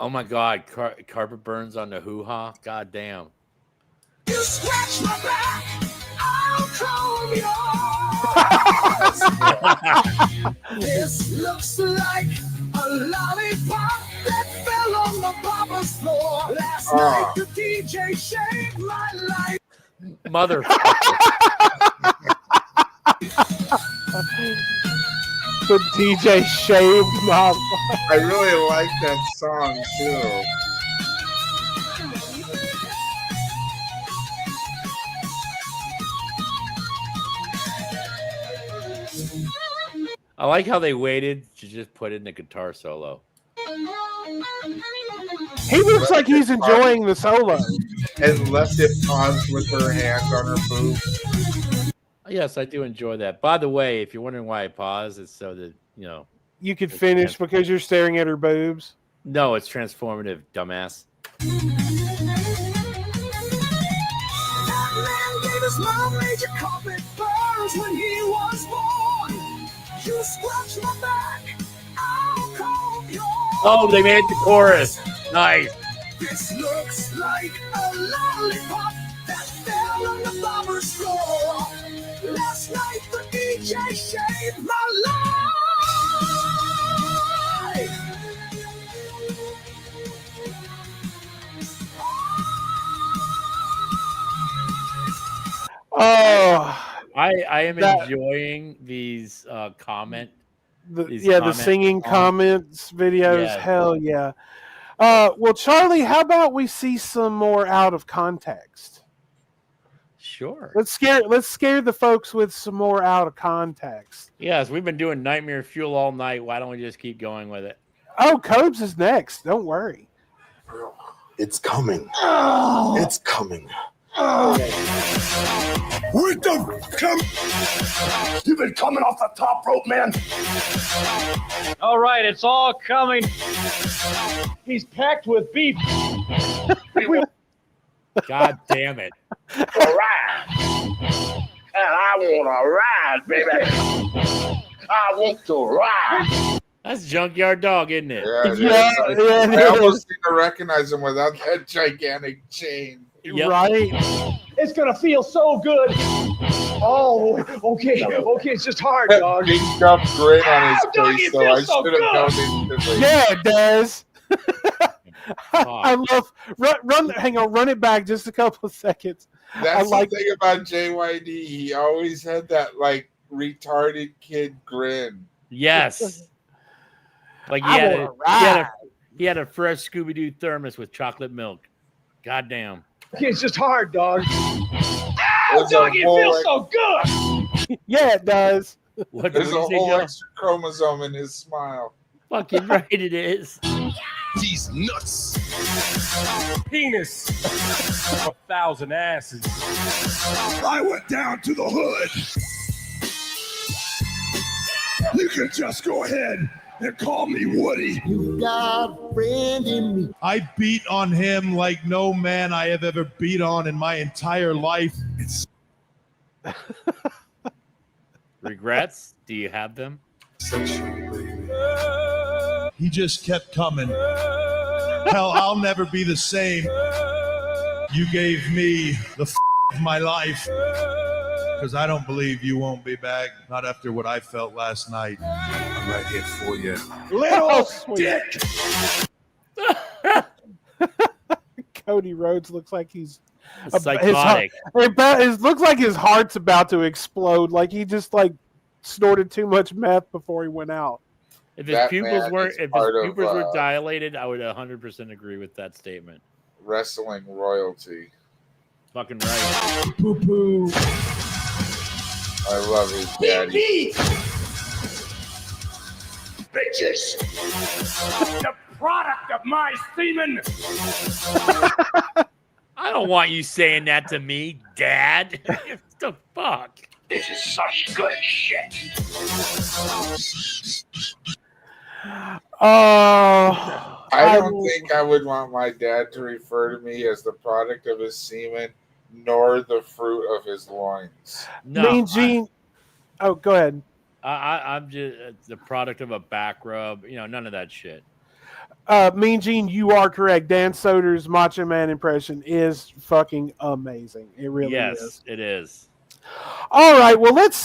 Oh my God, carpet burns on the hoo-ha. God damn. You scratch my back, I'll comb yours. This looks like a lollipop that fell on the barber's floor. Last night the DJ shaved my life. Motherfucker. The DJ shaved my life. I really like that song too. I like how they waited to just put in the guitar solo. He looks like he's enjoying the solo. And left it paused with her hand on her boob. Yes, I do enjoy that. By the way, if you're wondering why I pause, it's so that, You could finish because you're staring at her boobs. No, it's transformative, dumbass. That man gave his mom major carpet burns when he was born. You scratch my back, I'll comb yours. Oh, they made the chorus. Nice. This looks like a lollipop that fell on the barber's floor. Last night the DJ shaved my life. Oh, I am enjoying these comment. The singing comments videos. Yeah. Hell yeah. Well, Charlie, how about we see some more out of context? Sure. Let's scare the folks with some more out of context. Yes, we've been doing Nightmare Fuel all night. Why don't we just keep going with it? Oh, Cobes is next. Don't worry. It's coming. It's coming. What the come? You've been coming off the top rope, man. All right, it's all coming. He's packed with beef. God damn it. All right. And I want to ride, baby. I want to ride. That's Junkyard Dog, isn't it? Yeah, I almost didn't recognize him without that gigantic chain. Yep. Right? It's going to feel so good. Oh, okay. Okay, it's just hard, dog. Big dumb grin on his doggy, face, it so I feels so should have known good. instantly. Yeah, it does. I love run. Hang on, run it back just a couple of seconds. That's the thing about JYD. He always had that like retarded kid grin. Yes. Like he had a fresh Scooby-Doo thermos with chocolate milk. Goddamn. Okay, it's just hard, dog. Ow, doggy, it feels so good. Yeah, it does. There's a whole extra chromosome in his smile. Fucking right it is. These nuts. Penis. 1,000 asses. I went down to the hood. You can just go ahead and call me Woody. You got a friend in me. I beat on him like no man I have ever beat on in my entire life. Regrets? Do you have them? He just kept coming. Hell, I'll never be the same. You gave me the of my life. Because I don't believe you won't be back. Not after what I felt last night. I'm right here for you. Little dick. Cody Rhodes looks like he's psychotic. It looks like his heart's about to explode. Like he just snorted too much meth before he went out. If his pupils were dilated, I would 100% agree with that statement. Wrestling royalty. Fucking right. Poo poo. I love his daddy. Bitches. The product of my semen. I don't want you saying that to me, Dad. What the fuck? This is such good shit. I don't think I would want my dad to refer to me as the product of his semen, nor the fruit of his loins. No, Mean Gene. Oh, go ahead. I'm just the product of a back rub. You know, none of that shit. Mean Gene, you are correct. Dan Soder's Macho Man impression is fucking amazing. It really is. Yes, it is. All right, well let's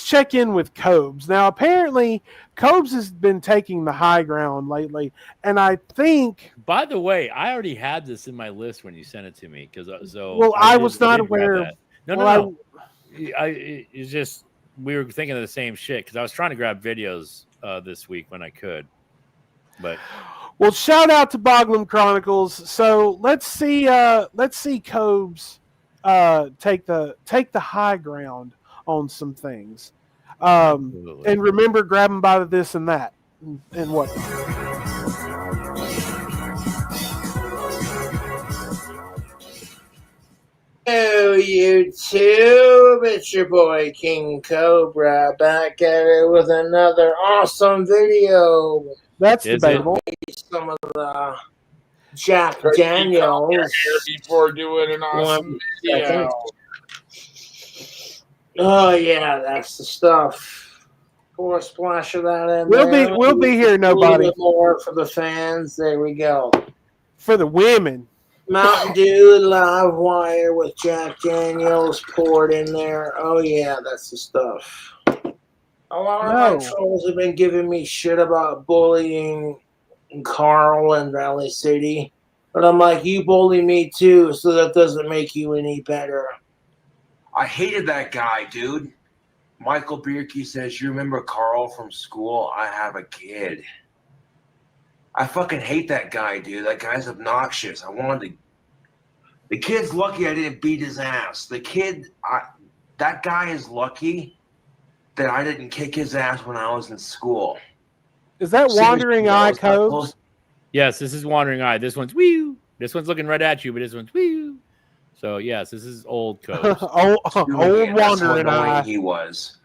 check in with Cobes. Now, apparently, Cobes has been taking the high ground lately, and I think. By the way, I already had this in my list when you sent it to me because I was not aware of. No. It's just we were thinking of the same shit because I was trying to grab videos this week when I could, but. Well, shout out to Boglum Chronicles. So let's see Cobes take the high ground on some things, and remember, grab them by the this and that and what. Hello, YouTube. It's your boy King Cobra back at it with another awesome video. That's debatable. Some of the Jack Daniels before doing an awesome video. Oh yeah, that's the stuff. Pour a splash of that in We'll be here, nobody. A little bit more for the fans. There we go. For the women. Mountain Dew Live Wire with Jack Daniels poured in there. Oh yeah, that's the stuff. A lot of my trolls have been giving me shit about bullying Carl in Valley City. But I'm like, you bully me too, so that doesn't make you any better. I hated that guy, dude. Michael Bierke says, you remember Carl from school? I have a kid. I fucking hate that guy, dude. That guy's obnoxious. The kid's lucky I didn't beat his ass. That guy is lucky that I didn't kick his ass when I was in school. Is that Wandering Eye Cobes? Yes, this is Wandering Eye. This one's wee. This one's looking right at you, but this one's wee. So yes, this is old Cobes. old Wandering Eye. He was.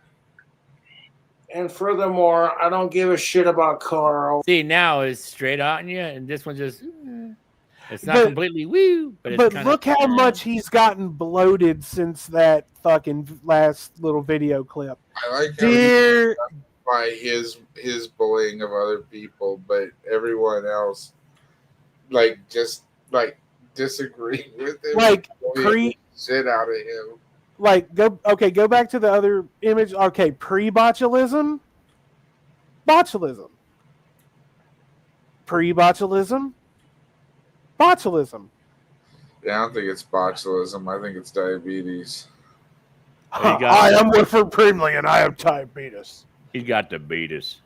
And furthermore, I don't give a shit about Carl. See, now it's straight on you, and this one just. It's not completely woo, but it's kind look how much he's gotten bloated since that fucking last little video clip. I like how by his bullying of other people, but everyone else just disagreeing with him, shit out of him. Go back to the other image. Okay, pre-botulism, botulism, pre-botulism. Botulism. Yeah, I don't think it's botulism. I think it's diabetes. I am Wilford Brimley, and I have diabetes. He got diabetes.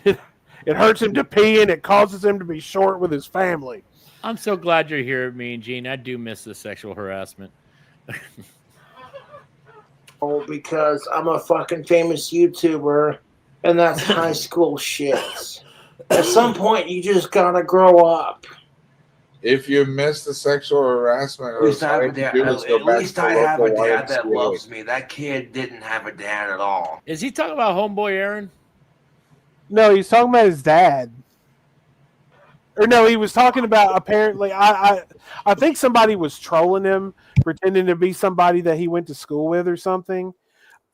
It hurts him to pee, and it causes him to be short with his family. I'm so glad you're here, Mean Gene. I do miss the sexual harassment. Because I'm a fucking famous YouTuber, and that's high school shit. At some point, you just gotta grow up. If you miss the sexual harassment, at least I have a dad that loves me. That kid didn't have a dad at all. Is he talking about homeboy Aaron? No, he's talking about his dad. Or no, he was talking about apparently. I think somebody was trolling him, pretending to be somebody that he went to school with or something.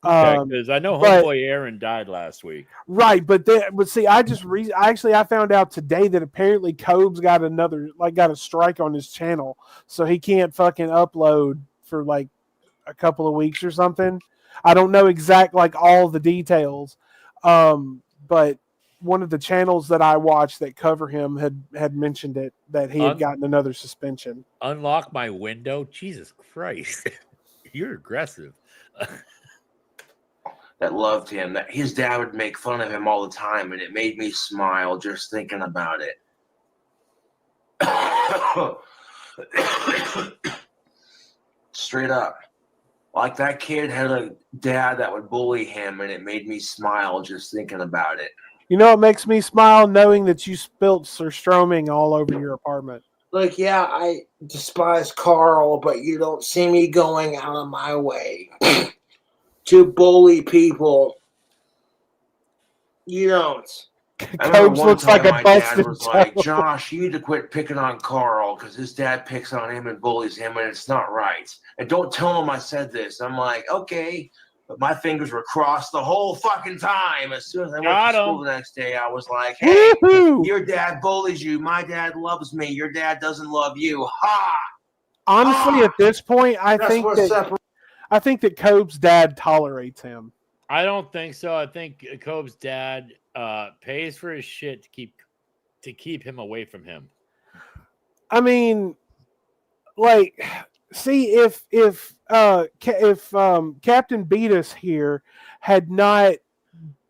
Because I know homeboy Aaron died last week. Right, but see, I found out today that apparently Cobes got a strike on his channel, so he can't fucking upload for a couple of weeks or something. I don't know all the details, but one of the channels that I watched that cover him had mentioned it, that he had gotten another suspension. Unlock my window? Jesus Christ, you're aggressive. that loved him. That his dad would make fun of him all the time, and it made me smile just thinking about it. Straight up. Like that kid had a dad that would bully him, and it made me smile just thinking about it. You know what makes me smile? Knowing that you spilt surstroming all over your apartment. Like, yeah, I despise Carl, but you don't see me going out of my way to bully people. You don't. I remember Cobes one looks time like a my dad busted was like, toe. Josh, you need to quit picking on Carl because his dad picks on him and bullies him, and it's not right. And don't tell him I said this. I'm like, okay. But my fingers were crossed the whole fucking time. As soon as I went to school the next day, I was like, hey, your dad bullies you. My dad loves me. Your dad doesn't love you. Ha! Honestly, at this point, I think that Cobes' dad tolerates him. I don't think so. I think Cobes' dad pays for his shit to keep him away from him. I mean, like, see, if Captain Beatus here had not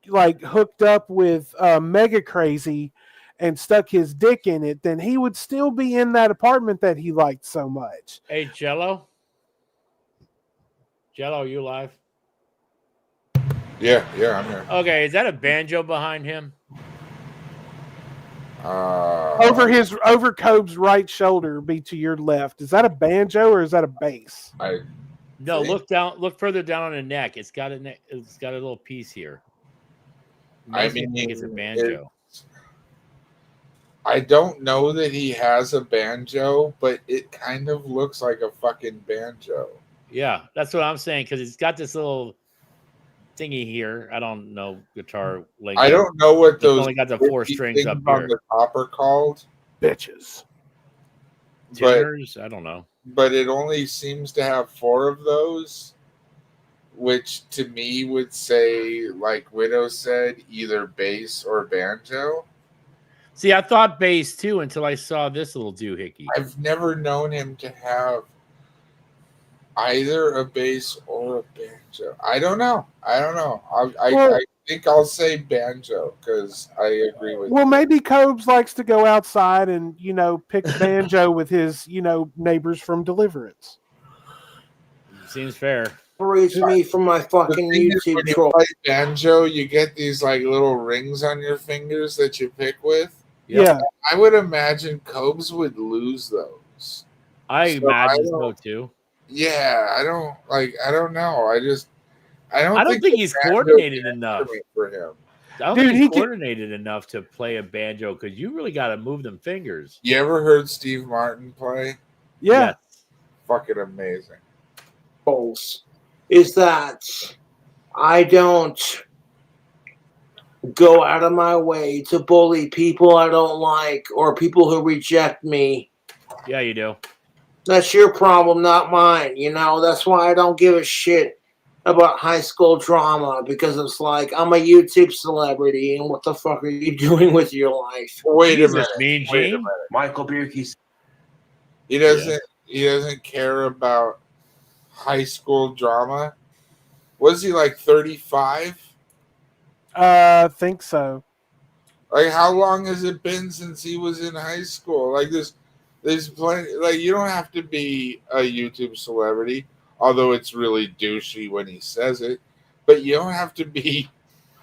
like hooked up with Mega Crazy and stuck his dick in it, then he would still be in that apartment that he liked so much. Hey, Jello, are you alive? Yeah, I'm here. Okay, is that a banjo behind him? Over Cobes' right shoulder, be to your left. Is that a banjo or is that a bass? No, look down. Look further down on the neck. It's got a little piece here. I Makes me think it's a banjo. I don't know that he has a banjo, but it kind of looks like a fucking banjo. Yeah, that's what I'm saying because it's got this little thingy here. I don't know guitar lingo. I don't know what those only got the 4 strings up on here. the top are called. Bitches. Tuners? I don't know. But it only seems to have 4 of those, which to me would say, like Widow said, either bass or banjo. See, I thought bass too until I saw this little doohickey. I've never known him to have either a bass or a banjo. I don't know. I think I'll say banjo because I agree with you. Well, maybe Cobes likes to go outside and, pick banjo with his, neighbors from Deliverance. Seems fair. Separates me from my fucking YouTube when troll. you play banjo, you get these like little rings on your fingers that you pick with. Yeah. I would imagine Cobes would lose those. I imagine so too. Yeah, I don't know. I don't think he's coordinated enough for him. I don't think he's coordinated enough to play a banjo because you really got to move them fingers. You ever heard Steve Martin play? Yeah. Yes. Fucking amazing. Is that I don't go out of my way to bully people I don't like or people who reject me. Yeah, you do. That's your problem, not mine. That's why I don't give a shit about high school drama because it's like I'm a YouTube celebrity and what the fuck are you doing with your life? Wait a minute. Mean Gene? Michael Bierke. He doesn't care about high school drama. Was he like 35? I think so. Like, how long has it been since he was in high school? Like, there's plenty. Like, you don't have to be a YouTube celebrity, although it's really douchey when he says it. But you don't have to be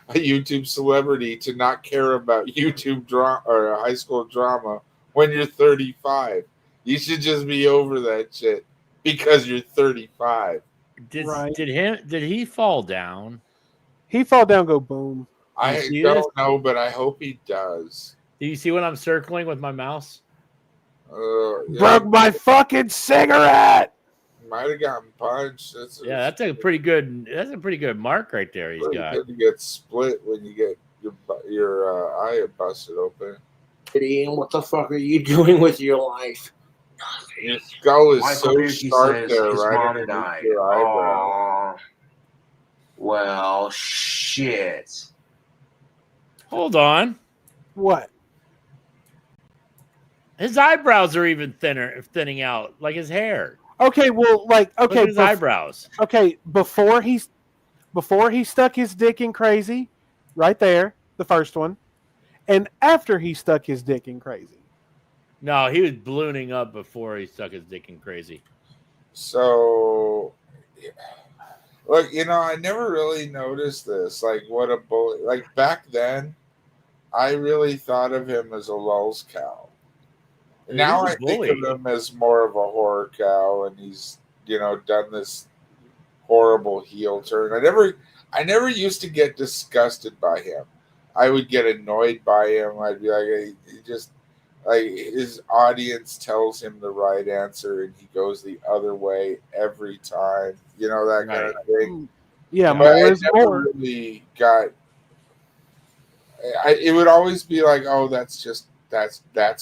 a YouTube celebrity to not care about YouTube drama or high school drama when you're 35. You should just be over that shit because you're 35. Did he fall down? He fall down, go boom. I don't know, but I hope he does. Do you see what I'm circling with my mouse? Broke my fucking cigarette. Might have gotten punched. That's a pretty good mark right there. He's got. You get split when you get your eye busted open. And what the fuck are you doing with your life? Your skull is Michael Bierke sharp says there, his right mom underneath died. your eyebrow. Well, shit. Hold on. What? His eyebrows are even thinning out, like his hair. Okay, well, Look at his eyebrows. Okay, before he before he stuck his dick in Crazy, right there, the first one, and after he stuck his dick in Crazy. No, he was ballooning up before he stuck his dick in Crazy. So, look, I never really noticed this. Like, what a bully. Like, back then, I really thought of him as a lulz cow. Now I think of him as more of a horror cow, and he's, done this horrible heel turn. I never used to get disgusted by him. I would get annoyed by him. I'd be like, he just, like, his audience tells him the right answer and he goes the other way every time. That kind of thing. Yeah, but more I is never more. really got. It would always be like, oh, that's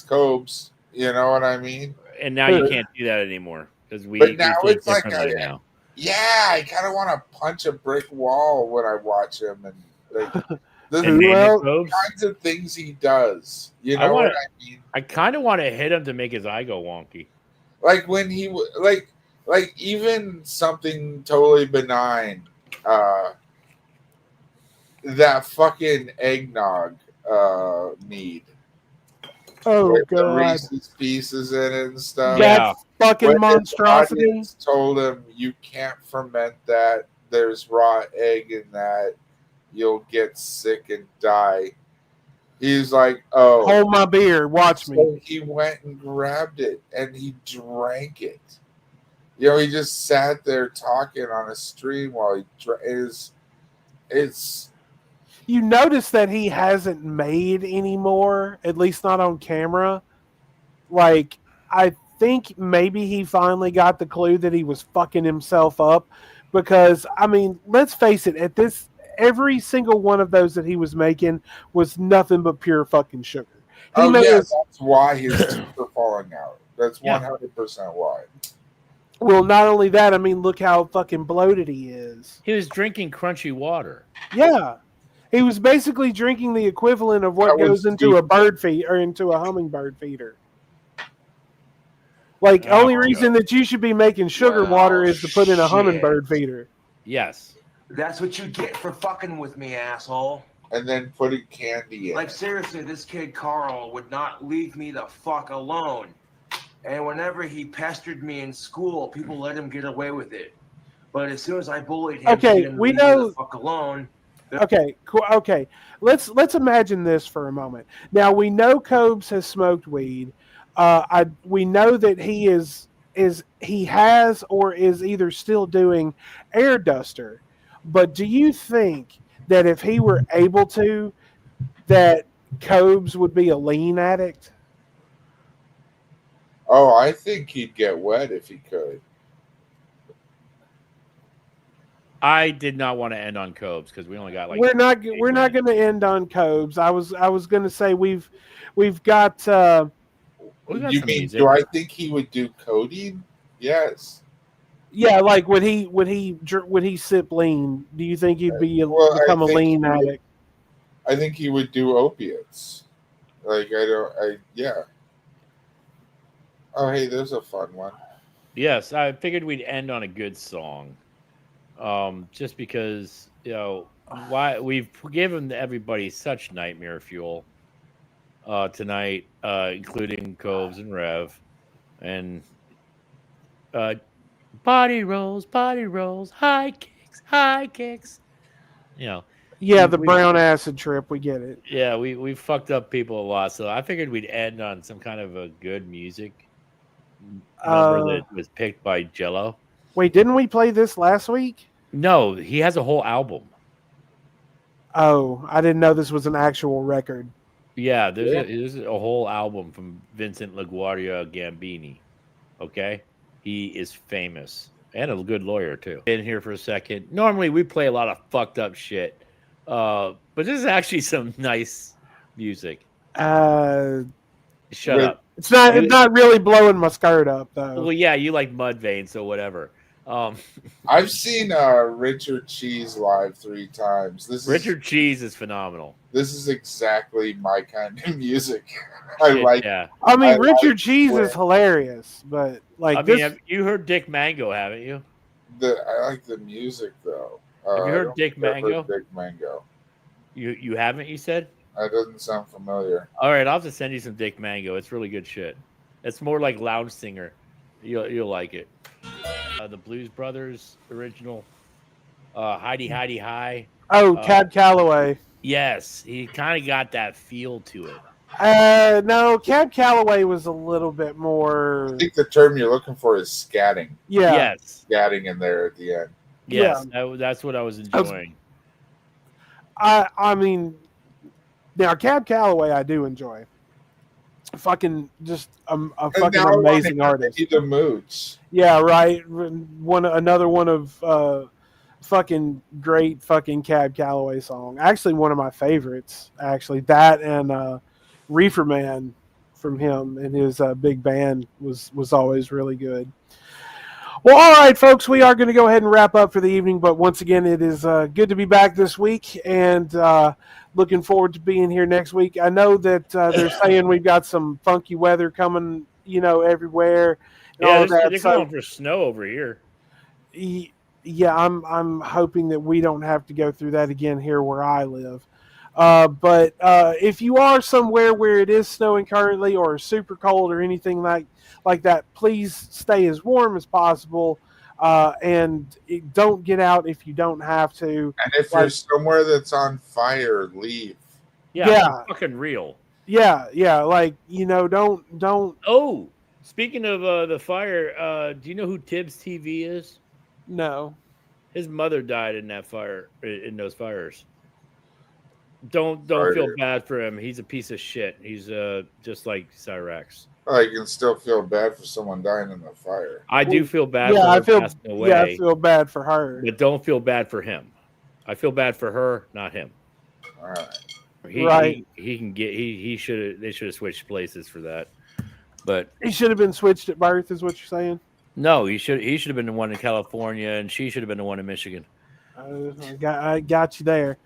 Cobes. You know what I mean? And now you can't do that anymore because we But now think it's like differently now. Yeah, I kind of want to punch a brick wall when I watch him, and like the kinds of things he does. You know what I mean? I kind of want to hit him to make his eye go wonky. Like when he like even something totally benign, that fucking eggnog mead. Oh with the God! Reese's Pieces in it and stuff. That's fucking when monstrosity. His audience told him you can't ferment that. There's raw egg in that. You'll get sick and die. He's like, oh, hold my beer. Watch me. He went and grabbed it and he drank it. He just sat there talking on a stream while he it's. You notice that he hasn't made anymore, at least not on camera. Like, I think maybe he finally got the clue that he was fucking himself up. Because, I mean, let's face it, every single one of those that he was making was nothing but pure fucking sugar. That's why his teeth are falling out. That's 100% why. Well, not only that, I mean, look how fucking bloated he is. He was drinking crunchy water. Yeah. He was basically drinking the equivalent of what goes into a bird feed or into a hummingbird feeder. Like, only reason that you should be making sugar water is to put in a hummingbird feeder. Yes. That's what you get for fucking with me, asshole. And then putting candy in. Like, seriously, this kid Carl would not leave me the fuck alone. And whenever he pestered me in school, people let him get away with it. But as soon as I bullied him, okay, he didn't we leave me know. the fuck alone. Okay, cool. Okay, let's imagine this for a moment. Now we know Cobes has smoked weed. We know that he has or is either still doing air duster. But do you think that if he were able to, that Cobes would be a lean addict? Oh, I think he'd get wet if he could. I did not want to end on Cobes because we only got like. We're not going to end on Cobes. I was going to say we've got. You mean? Do I think he would do codeine? Yes. Yeah, like would he sip lean? Do you think he'd become a lean addict? I think he would do opiates. Like yeah. Oh, hey, there's a fun one. Yes, I figured we'd end on a good song. Just because, why we've given everybody such nightmare fuel tonight, including Cobes and Rev. And body rolls, high kicks. Yeah, the brown acid trip, we get it. Yeah, we fucked up people a lot. So I figured we'd end on some kind of a good music number that was picked by Jello. Wait, didn't we play this last week? No, he has a whole album. Oh, I didn't know this was an actual record. Yeah, there's a whole album from Vincent LaGuardia Gambini. Okay? He is famous and a good lawyer, too. In here for a second. Normally, we play a lot of fucked up shit. But this is actually some nice music. Shut up. It's not really blowing my skirt up, though. Well, yeah, you like Mudvayne, so whatever. I've seen Richard Cheese live 3 times. Richard Cheese is phenomenal. This is exactly my kind of music. Yeah. I mean, Richard Cheese is hilarious, but like you heard Dick Mango, haven't you? I like the music though. Have you I heard don't Dick think I've heard Mango? Dick Mango. You haven't? You said? That doesn't sound familiar. All right, I'll have to send you some Dick Mango. It's really good shit. It's more like lounge singer. You'll like it. The Blues Brothers original. Heidi High. Oh, Cab Calloway. Yes, he kind of got that feel to it. No, Cab Calloway was a little bit more. I think the term you're looking for is scatting. Yeah. Yes. Scatting in there at the end. Yes, that's what I was enjoying. I mean, now Cab Calloway I do enjoy. Fucking just a fucking amazing artist. The moods. Yeah, right. Another one of fucking great fucking Cab Calloway song. Actually, one of my favorites. Actually, that and Reefer Man from him and his big band was always really good. Well, all right, folks, we are going to go ahead and wrap up for the evening. But once again, it is good to be back this week and looking forward to being here next week. I know that they're saying we've got some funky weather coming, everywhere. And all that. They're calling for snow over here. Yeah, I'm hoping that we don't have to go through that again here where I live. But if you are somewhere where it is snowing currently or super cold or anything like that, please stay as warm as possible and don't get out if you don't have to. And if you're somewhere that's on fire, leave. Yeah. Fucking real. Yeah. Don't. Oh, speaking of the fire, do you know who Tibbs TV is? No. His mother died in that fire, in those fires. Don't feel bad for him. He's a piece of shit. He's just like Cyrax. I can still feel bad for someone dying in the fire. I do feel bad for her passing away. Yeah, I feel bad for her. But don't feel bad for him. I feel bad for her, not him. All right. They should have switched places for that. But he should have been switched at birth, is what you're saying? No, he should have been the one in California, and she should have been the one in Michigan. I got you there.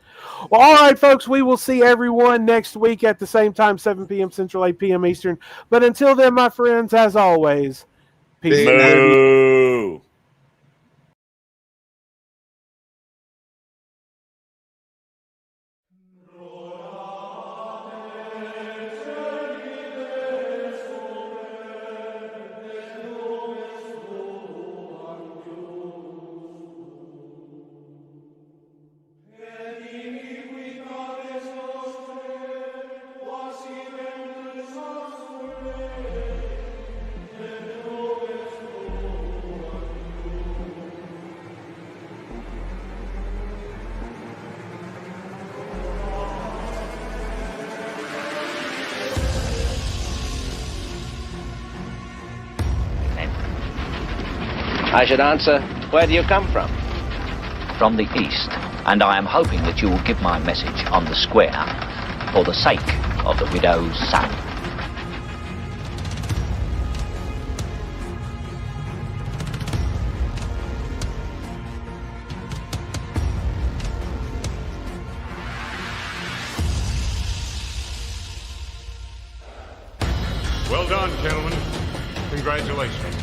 Well, all right, folks, we will see everyone next week at the same time, 7 p.m. Central, 8 p.m. Eastern. But until then, my friends, as always, peace. Moo. I should answer, where do you come from? From the east, and I am hoping that you will give my message on the square for the sake of the widow's son. Well done, gentlemen. Congratulations.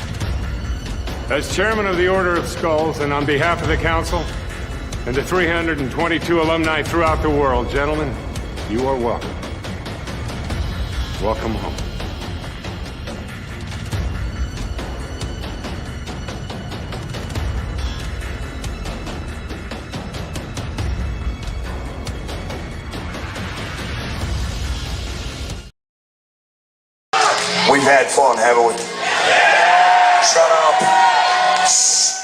As chairman of the Order of Skulls, and on behalf of the council and the 322 alumni throughout the world, gentlemen, you are welcome. Welcome home. We've had fun, haven't we? Shut up. Shh.